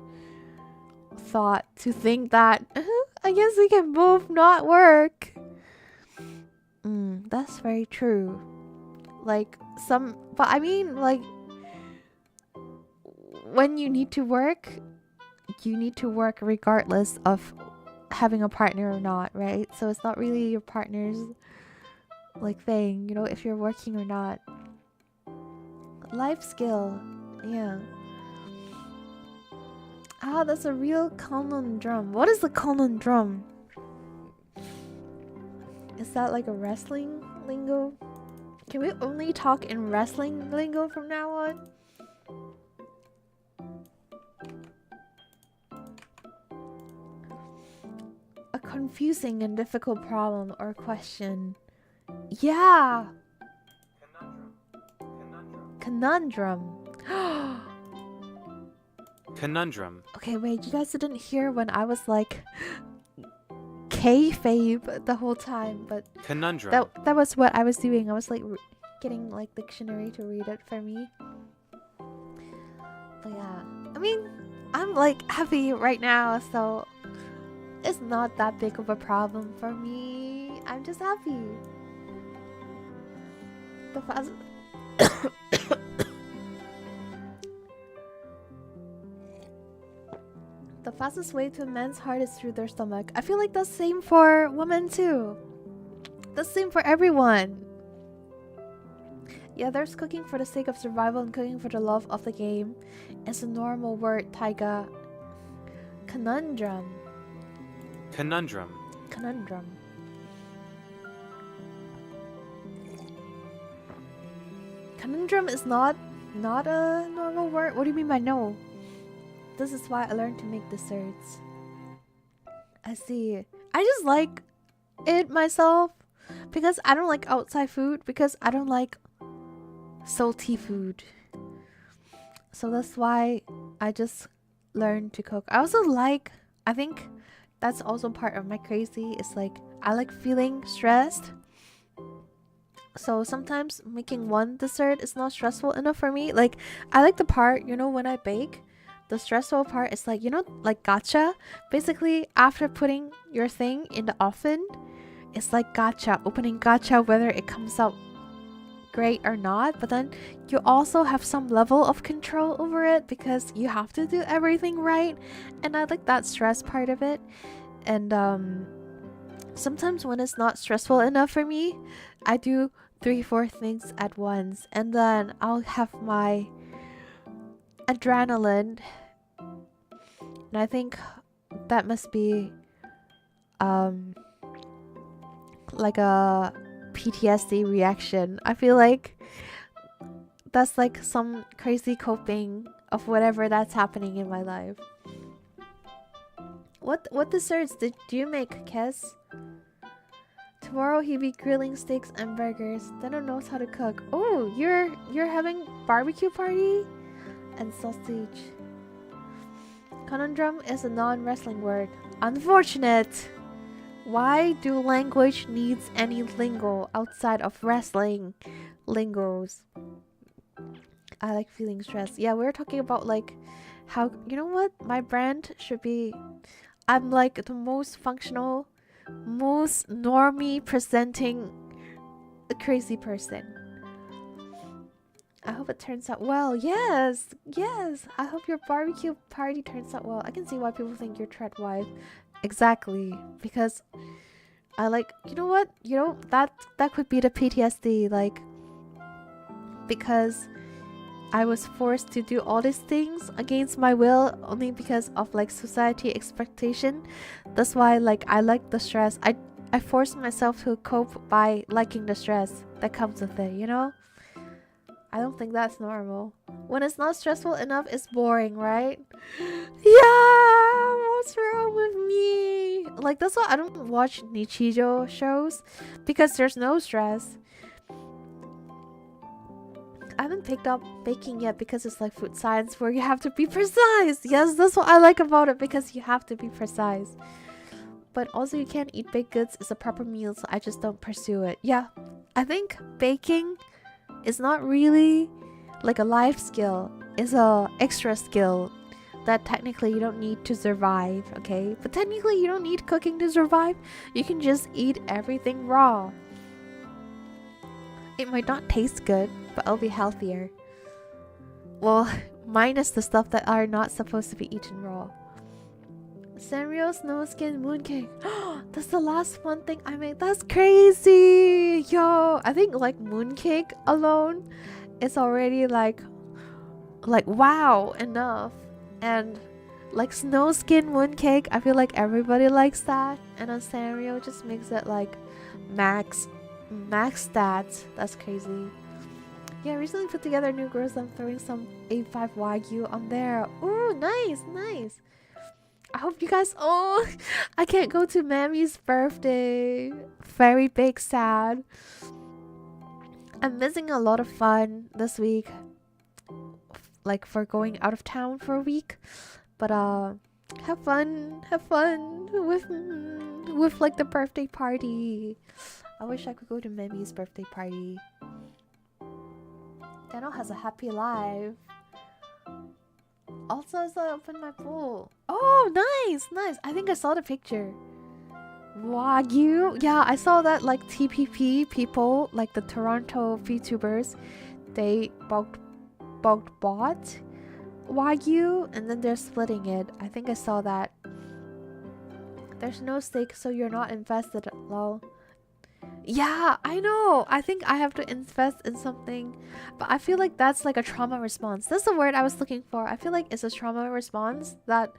thought to think that I guess we can both not work. That's very true. Like but I mean like when you need to work regardless of having a partner or not, right? So it's not really your partner's like thing, you know, if you're working or not. Life skill, yeah. Ah, that's a real conundrum. What is the conundrum? Is that like a wrestling lingo? Can we only talk in wrestling lingo from now on? A confusing and difficult problem or question. Yeah. Conundrum. Conundrum. Okay, wait, you guys didn't hear when I was like kayfabe the whole time, but Conundrum. that was what I was doing. I was like getting like dictionary to read it for me. But yeah, I mean, I'm like happy right now, so it's not that big of a problem for me. I'm just happy. The fast the fastest way to a man's heart is through their stomach. I feel like that's same for women too. That's same for everyone. Yeah, there's cooking for the sake of survival and cooking for the love of the game. It's a normal word, Taiga. Conundrum. Conundrum. Conundrum. Conundrum is not a normal word. What do you mean by no? This is why I learned to make desserts. I see. I just like it myself because I don't like outside food, because I don't like salty food. So that's why I just learned to cook. I also like, I think that's also part of my crazy. It's like I like feeling stressed. So sometimes making one dessert is not stressful enough for me. Like I like the part, you know, when I bake, the stressful part is like, you know, like gacha. Basically, after putting your thing in the oven, it's like gacha, opening gacha, whether it comes out great or not. But then you also have some level of control over it because you have to do everything right. And I like that stress part of it. And sometimes when it's not stressful enough for me, I do 3-4 things at once, and then I'll have my adrenaline, and I think that must be like a PTSD reaction. I feel like that's like some crazy coping of whatever that's happening in my life. What desserts did you make, Kes? Tomorrow he'll be grilling steaks and burgers. Dano knows how to cook. Oh, you're having barbecue party and sausage. Conundrum is a non-wrestling word. Unfortunate. Why do language needs any lingo outside of wrestling lingos? I like feeling stressed. Yeah, we were talking about like how, you know what, my brand should be, I'm like the most functional, most normie presenting a crazy person. I hope it turns out well. Yes, yes. I hope your barbecue party turns out well. I can see why people think you're tread wife. Exactly, because I like, you know what? You know, that could be the PTSD, like, because I was forced to do all these things against my will only because of like society expectation. That's why like I like the stress. I force myself to cope by liking the stress that comes with it, you know? I don't think that's normal. When it's not stressful enough, it's boring, right? Yeah, what's wrong with me? Like that's why I don't watch Nichijou shows, because there's no stress. I haven't picked up baking yet because it's like food science where you have to be precise. Yes, that's what I like about it, because you have to be precise. But also you can't eat baked goods. It's a proper meal, so I just don't pursue it. Yeah, I think baking is not really like a life skill. It's a extra skill that technically you don't need to survive, okay? But technically you don't need cooking to survive. You can just eat everything raw. It might not taste good, but it'll be healthier. Well, minus the stuff that are not supposed to be eaten raw. Sanrio snow skin mooncake. That's the last fun thing I made. That's crazy. Yo, I think like mooncake alone is already like wow enough. And like snow skin mooncake, I feel like everybody likes that. And then Sanrio just makes it like max stats. That's crazy. Yeah, recently put together new girls. I'm throwing some A5 Wagyu on there. Ooh, nice. I hope you guys. Oh, I can't go to Mammy's birthday. Very big sad. I'm missing a lot of fun this week, like for going out of town for a week. But have fun with like the birthday party. I wish I could go to Mammy's birthday party. Daniel has a happy life. Also, as I opened my pool. Oh, nice. I think I saw the picture. Wagyu? Yeah, I saw that like TPP people, like the Toronto VTubers, they bulk bought Wagyu and then they're splitting it. I think I saw that. There's no stake, so you're not invested. Lol. Yeah, I know. I think I have to invest in something, but I feel like that's like a trauma response. That's the word I was looking for. I feel like it's a trauma response that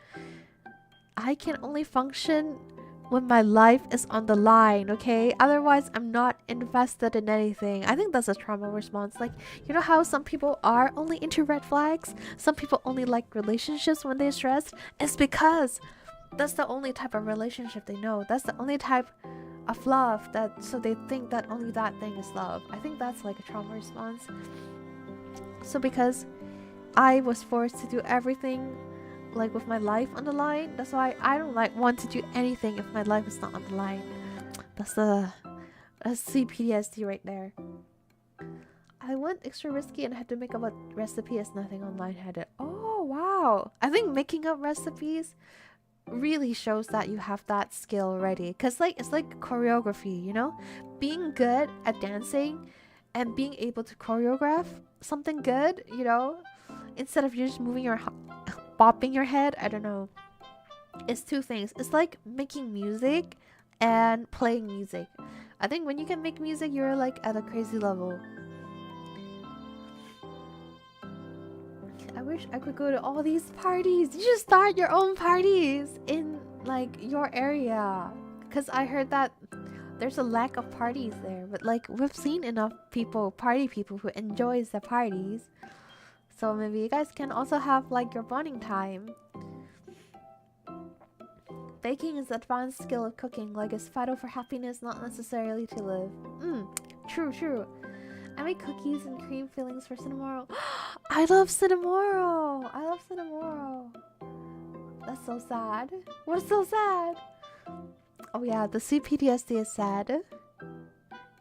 I can only function when my life is on the line, okay? Otherwise, I'm not invested in anything. I think that's a trauma response. Like, you know how some people are only into red flags? Some people only like relationships when they're stressed? It's because that's the only type of relationship they know. That's the only type of love that, so they think that only that thing is love. I think that's like a trauma response. So because I was forced to do everything like with my life on the line, that's why I don't like want to do anything if my life is not on the line. That's CPTSD right there. I went extra risky and had to make up a recipe as nothing online had it. Oh wow, I think making up recipes really shows that you have that skill already, because like it's like choreography, you know, being good at dancing and being able to choreograph something good, you know, instead of you just moving your bopping your head. I don't know, it's two things. It's like making music and playing music. I think when you can make music, you're like at a crazy level. I wish I could go to all these parties. You should start your own parties in like your area, because I heard that there's a lack of parties there, but like we've seen enough party people who enjoys the parties. So maybe you guys can also have like your bonding time. Baking is advanced skill of cooking, like it's vital for happiness, not necessarily to live. True. I make cookies and cream fillings for Cinnamoro. I love Cinnamoro. That's so sad. What's so sad? Oh yeah, the CPTSD is sad.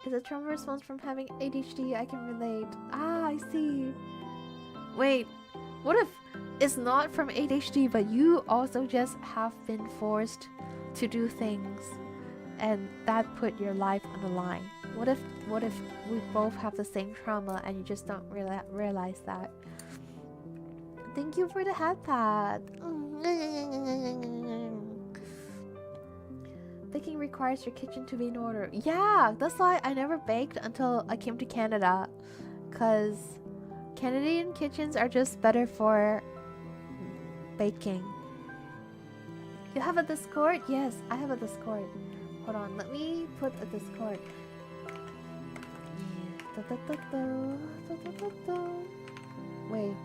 Is a trauma response from having ADHD. I can relate. Ah, I see. Wait, what if it's not from ADHD, but you also just have been forced to do things and that put your life on the line? What if we both have the same trauma and you just don't realize that? Thank you for the hat pad. Baking requires your kitchen to be in order. Yeah, that's why I never baked until I came to Canada, because Canadian kitchens are just better for baking. You have a Discord? Yes, I have a Discord. Hold on, let me put a Discord. Wait,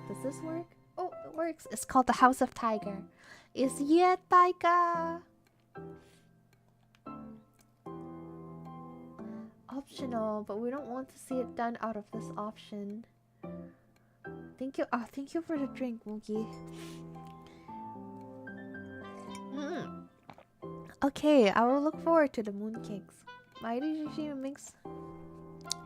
does this work? Oh, it works. It's called the House of Taiga. It's Taiga. Optional, but we don't want to see it done out of this option. Thank you. Oh, thank you for the drink, Mookie. Okay, I will look forward to the mooncakes. Why did you mix?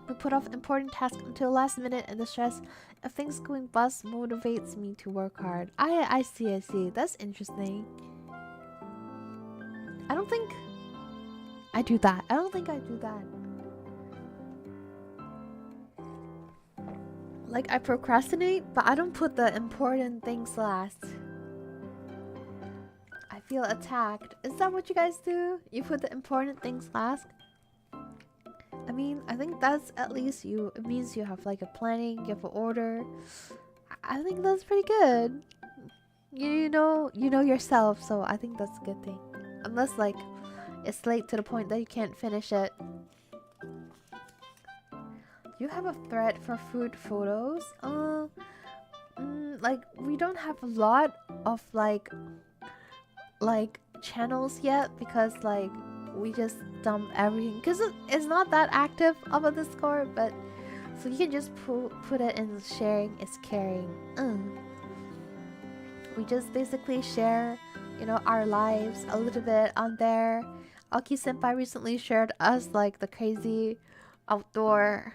We put off important tasks until last minute, and the stress of things going bust motivates me to work hard. I see. That's interesting. I don't think I do that. Like, I procrastinate, but I don't put the important things last. I feel attacked. Is that what you guys do? You put the important things last? I mean, I think that's at least you. It means you have like a planning, you have an order. I think that's pretty good. You know yourself, so I think that's a good thing. Unless like it's late to the point that you can't finish it. You have a thread for food photos? Like we don't have a lot of like channels yet, because like we just dump everything, because it's not that active of a Discord, but so you can just put it in sharing is caring. We just basically share, you know, our lives a little bit on there. Aki Senpai recently shared us like the crazy outdoor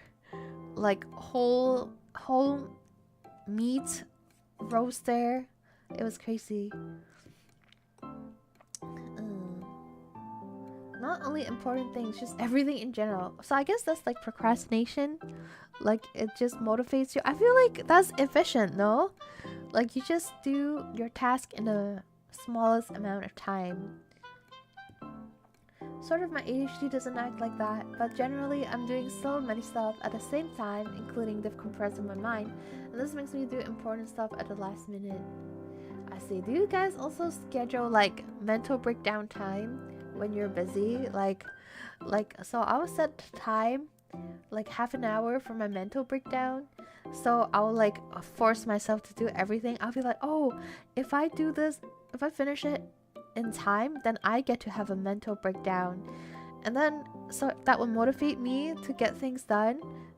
like whole meat roaster. It was crazy. not only important things, just everything in general. So I guess that's like procrastination. Like it just motivates you. I feel like that's efficient, no? Like you just do your task in the smallest amount of time. Sort of my ADHD doesn't act like that, but generally I'm doing so many stuff at the same time, including decompressing my mind, and this makes me do important stuff at the last minute. I see. Do you guys also schedule like mental breakdown time when you're busy? Like so I will set time like half an hour for my mental breakdown. So I'll like force myself to do everything. I'll be like, oh, if I do this, if I finish it in time, then I get to have a mental breakdown. And then so that will motivate me to get things done.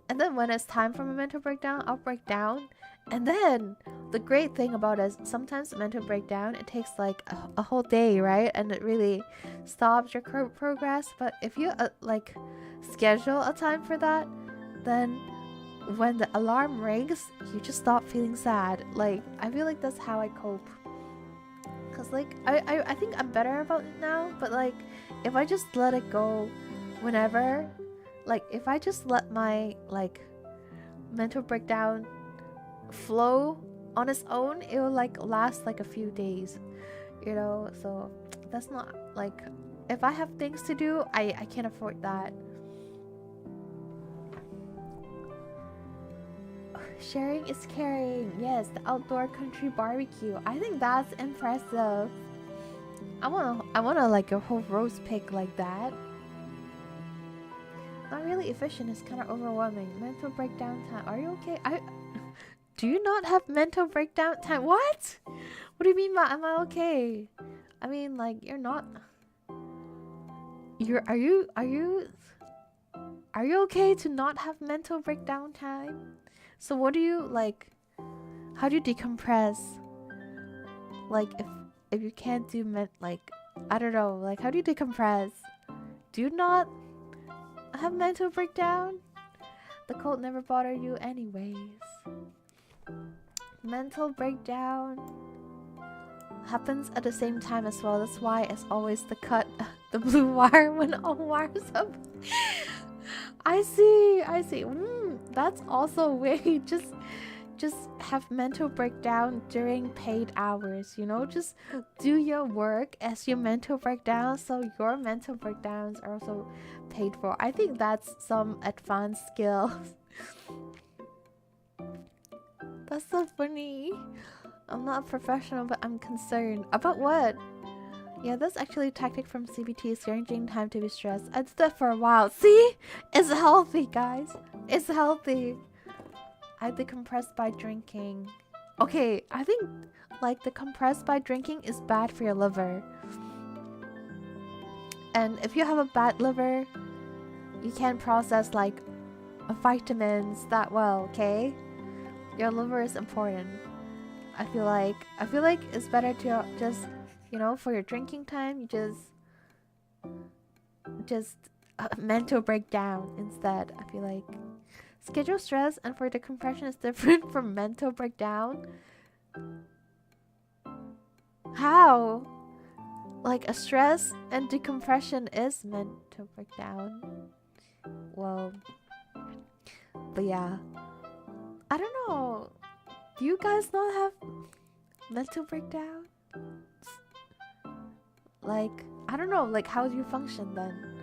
And then when it's time for my mental breakdown, I'll break down. And then the great thing about it is sometimes mental breakdown, it takes like a whole day, right? And it really stops your progress. But if you like schedule a time for that, then when the alarm rings, you just stop feeling sad. Like I feel like that's how I cope. Cause like I think I'm better about it now, but like if I just let it go whenever, like if I just let my like mental breakdown flow on its own, it will like last like a few days, you know. So that's not like, if I have things to do, I can't afford that. Sharing is caring. Yes, the outdoor country barbecue. I think that's impressive. I wanna like a whole roast pig like that. Not really efficient. It's kind of overwhelming. Mental breakdown time. Are you okay? Do you not have mental breakdown time? What? What do you mean by am I okay? I mean like you're not. Are you okay to not have mental breakdown time? So what do you like? How do you decompress? Like if you can't do like I don't know, like how do you decompress? Do you not have mental breakdown? The cold never bothered you anyways. Mental breakdown happens at the same time as well. That's why it's always the blue wire when all wires up. I see. That's also a way. Just have mental breakdown during paid hours, you know? Just do your work as your mental breakdown, so your mental breakdowns are also paid for. I think that's some advanced skills. That's so funny. I'm not a professional, but I'm concerned. About what? Yeah, that's actually a tactic from CBT, scheduling time to be stressed. I did that for a while. See? It's healthy, guys. It's healthy. I decompress by drinking. Okay, I think like decompress by drinking is bad for your liver. And if you have a bad liver, you can't process like vitamins that well, okay? Your liver is important. I feel like it's better to just, you know, for your drinking time, you just mental breakdown instead. I feel like schedule stress and for decompression is different from mental breakdown. How? Like a stress and decompression is mental breakdown. Well, but yeah, I don't know. Do you guys not have mental breakdown? Like, I don't know, like how do you function then?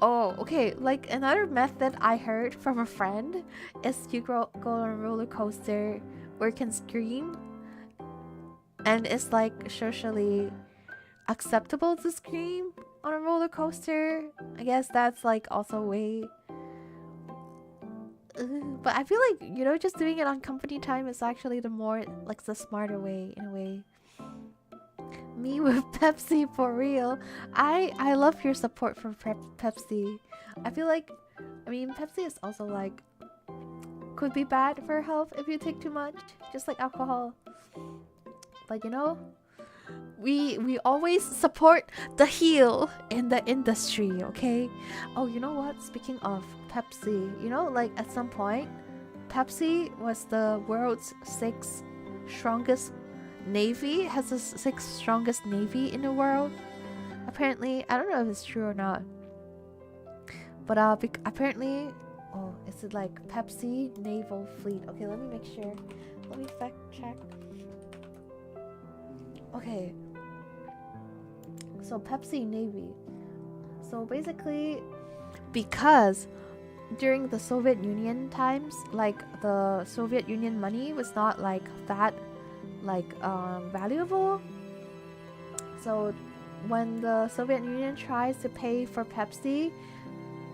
Oh, okay, like another method I heard from a friend is you go on a roller coaster where you can scream, and it's like socially acceptable to scream on a roller coaster. I guess that's like also a way. But I feel like, you know, just doing it on company time is actually the more like the smarter way in a way. Me with Pepsi, for real. I love your support for Pepsi. I feel like, I mean, Pepsi is also like could be bad for health if you take too much, just like alcohol. But you know, we always support the heel in the industry, okay? Oh, you know what? Speaking of Pepsi, you know, like at some point, Pepsi was the world's sixth strongest navy, has the sixth strongest navy in the world. Apparently, I don't know if it's true or not, but apparently, oh, is it like Pepsi Naval Fleet? Okay, let me make sure. Let me fact check. Okay, so Pepsi Navy. So basically, because during the Soviet Union times, like the Soviet Union money was not like that valuable. So when the Soviet Union tries to pay for Pepsi,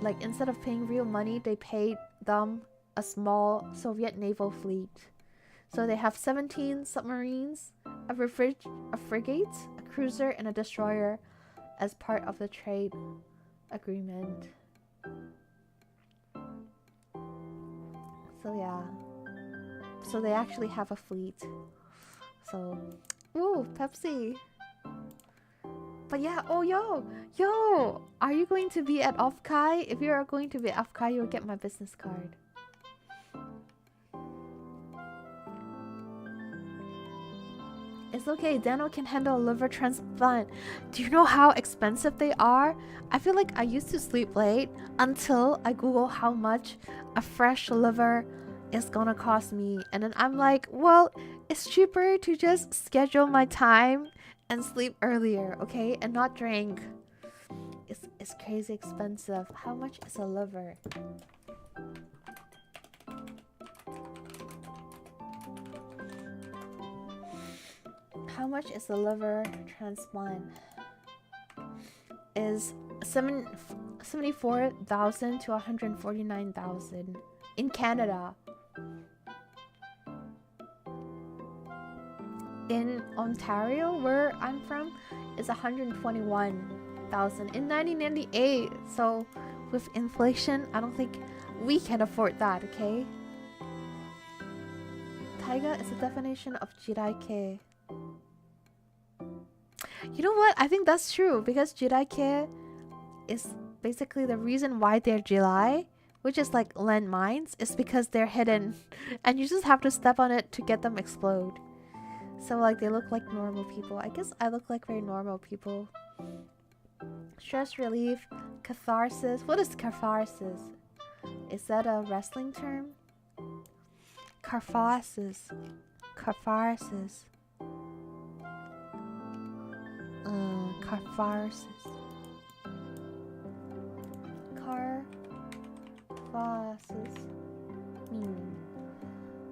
like instead of paying real money, they paid them a small Soviet naval fleet. So they have 17 submarines, a frigate, a cruiser, and a destroyer as part of the trade agreement. So yeah. So they actually have a fleet. So, ooh, Pepsi. But yeah, oh yo, are you going to be at 𝐒𝐴𝐤? If you are going to be at 𝐒𝐴𝐤, you'll get my business card. It's okay, Dano can handle a liver transplant. Do you know how expensive they are? I feel like I used to sleep late until I Google how much a fresh liver is gonna cost me. And then I'm like, well, it's cheaper to just schedule my time and sleep earlier, okay? And not drink. It's crazy expensive. How much is a liver? How much is a liver transplant? Is 74,000 to 149,000 in Canada. In Ontario, where I'm from, is 121,000 in 1998. So with inflation, I don't think we can afford that, okay? Taiga is a definition of 𝐒𝐸𝐷𝐿. You know what? I think that's true because 𝐒𝐸𝐷𝐿 is basically the reason why they're July, which is like landmines, is because they're hidden and you just have to step on it to get them explode. So like they look like normal people. I guess I look like very normal people. Stress relief, catharsis. What is catharsis? Is that a wrestling term? Catharsis. Catharsis. Catharsis. Catharsis.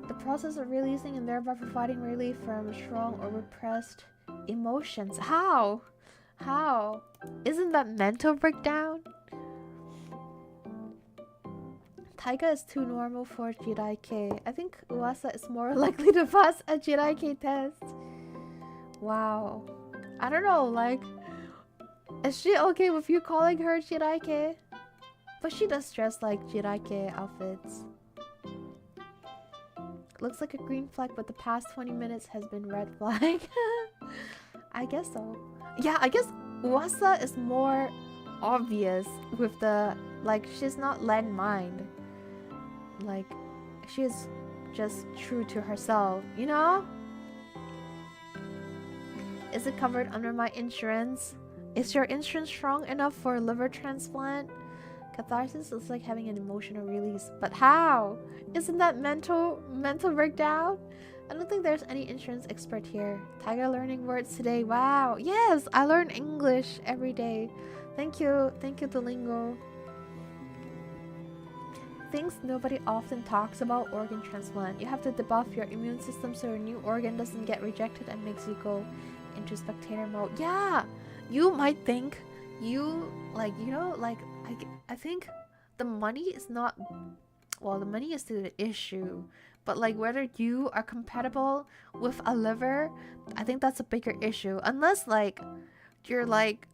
The process of releasing and thereby providing relief from strong or repressed emotions. How? How? Isn't that mental breakdown? Taiga is too normal for 𝐒𝐸𝐷𝐿. I think 𝐒𝐴𝐤 is more likely to pass a 𝐒𝐸𝐷𝐿 test. Wow. I don't know, like, is she okay with you calling her 𝐒𝐸𝐷𝐿? But she does dress like 𝐒𝐸𝐷𝐿 outfits. Looks like a green flag, but the past 20 minutes has been red flag. I guess so. Yeah, I guess 𝐒𝐴𝐤 is more obvious with the, like, she's not landmined. Like, she's just true to herself, you know? Is it covered under my insurance? Is your insurance strong enough for a liver transplant? Catharsis is like having an emotional release. But how? Isn't that mental breakdown? I don't think there's any insurance expert here. Taiga learning words today. Wow. Yes, I learn English every day. Thank you. Thank you, Duolingo. Things nobody often talks about organ transplant. You have to debuff your immune system so your new organ doesn't get rejected and makes you go into spectator mode. Yeah, you might think you, like, you know, like, I think the money is not, well, the money is the issue, but like whether you are compatible with a liver, I think that's a bigger issue. Unless like you're like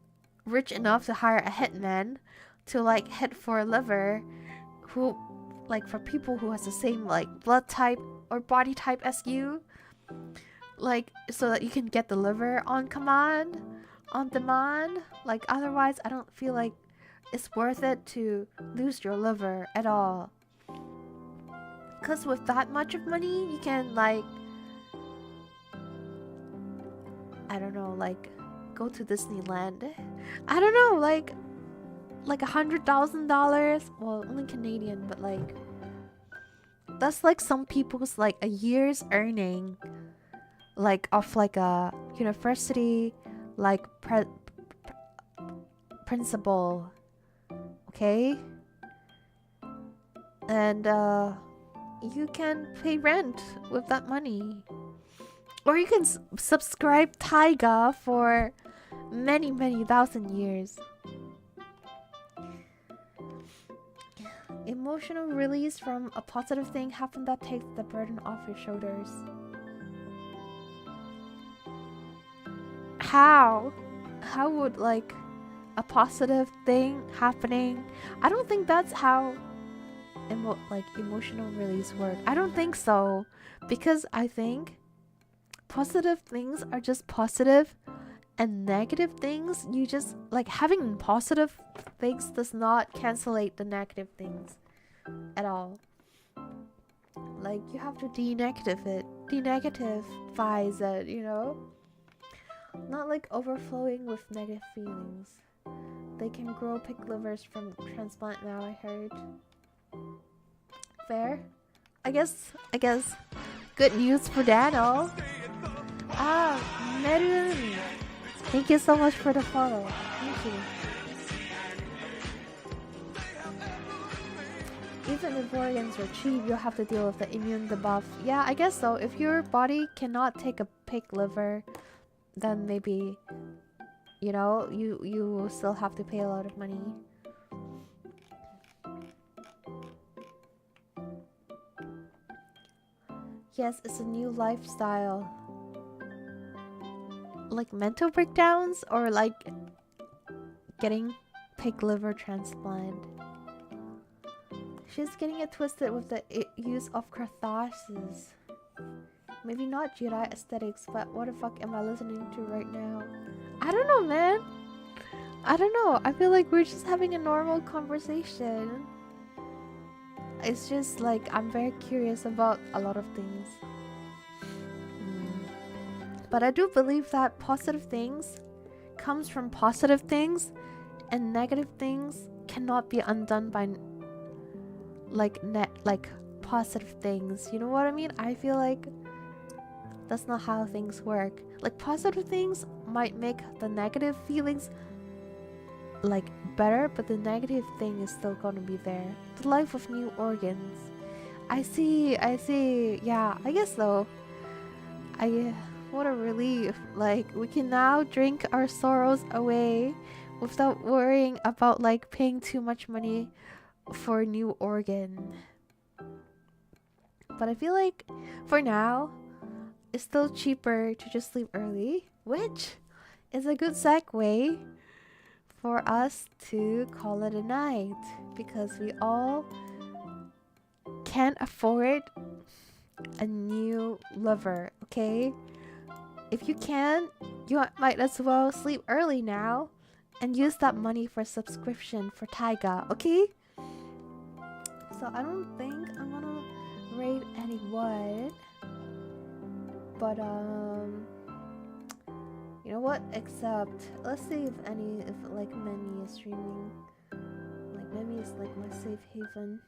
rich enough to hire a hitman to like hit for a liver, who, like, for people who has the same like blood type or body type as you, like, so that you can get the liver on command, on demand. Like, otherwise I don't feel like it's worth it to lose your liver at all. Because with that much of money, you can, like, I don't know, like, go to Disneyland. I don't know, like $100,000. Well, only Canadian, but like that's like some people's like a year's earning, like of like a university like principal. Okay, and you can pay rent with that money, or you can subscribe Taiga for many thousand years. Emotional release from a positive thing happen that takes the burden off your shoulders. How would like a positive thing happening? I don't think that's how emotional release work. I don't think so, because I think positive things are just positive, and negative things, you just like having positive things does not cancellate the negative things at all. Like you have to denegativize it, you know? Not like overflowing with negative feelings. They can grow pig livers from transplant now, I heard. Fair? I guess good news for Daniel. Merun, thank you so much for the follow. Thank you. Even if organs are cheap, you'll have to deal with the immune debuff. Yeah, I guess so. If your body cannot take a pig liver, then maybe, you know, you will still have to pay a lot of money. Yes, it's a new lifestyle. Like mental breakdowns, or like getting pig liver transplant. She's getting it twisted with the use of catharsis. Maybe not Jedi aesthetics, but what the fuck am I listening to right now? I don't know, man. I don't know. I feel like we're just having a normal conversation. It's just like I'm very curious about a lot of things. But I do believe that positive things comes from positive things, and negative things cannot be undone by like positive things. You know what I mean? I feel like that's not how things work. Like positive things might make the negative feelings like better, but the negative thing is still gonna be there. The life of new organs. I see. Yeah, I guess so. What a relief. Like we can now drink our sorrows away without worrying about like paying too much money for a new organ. But I feel like for now it's still cheaper to just sleep early, which is a good segue for us to call it a night, because we all can't afford a new lover, okay? If you can, you might as well sleep early now and use that money for subscription for Taiga, okay? So I don't think I'm gonna raid anyone, but you know what? Except let's see if like Memi is streaming. Like Memi is like my safe haven.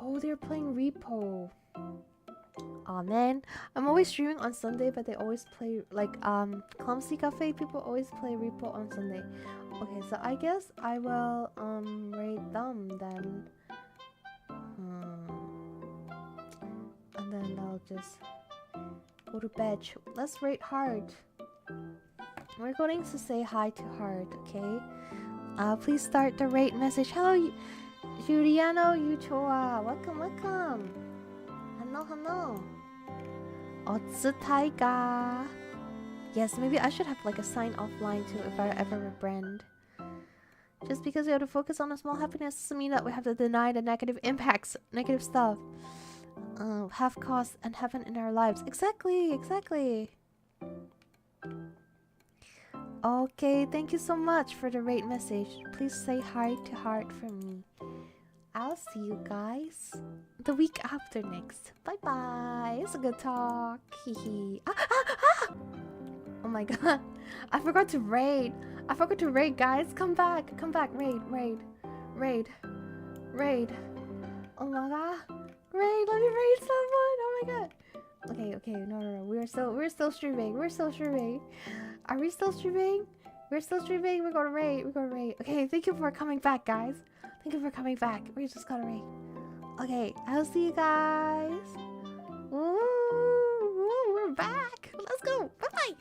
Oh, they're playing Repo. Oh man, I'm always streaming on Sunday, but they always play like Clumsy Cafe people always play Repo on Sunday. Okay, so I guess I will raid them then. And then I'll just go to bed. Let's rate Heart. We're going to say hi to Heart, okay? Please start the rate message. Hello, Juliano Yuchoa. Welcome. Hello. Taiga. Yes, maybe I should have like a sign off line too if I ever rebrand. Just because we have to focus on a small happiness doesn't mean that we have to deny the negative impacts, negative stuff. Have cause and heaven in our lives. Exactly. Okay, thank you so much for the rate message. Please say hi to Heart for me. I'll see you guys the week after next. Bye bye. It's a good talk. Hee. Oh my god. I forgot to raid. Guys. Come back. Raid. Oh my god. Raid. Let me raid someone. Oh my god. Okay. No. We're still streaming. Are we still streaming? We're still streaming. We're gonna raid. Okay, thank you for coming back, guys. We just gotta raid. Okay, I'll see you guys. Ooh, we're back. Let's go. Bye-bye.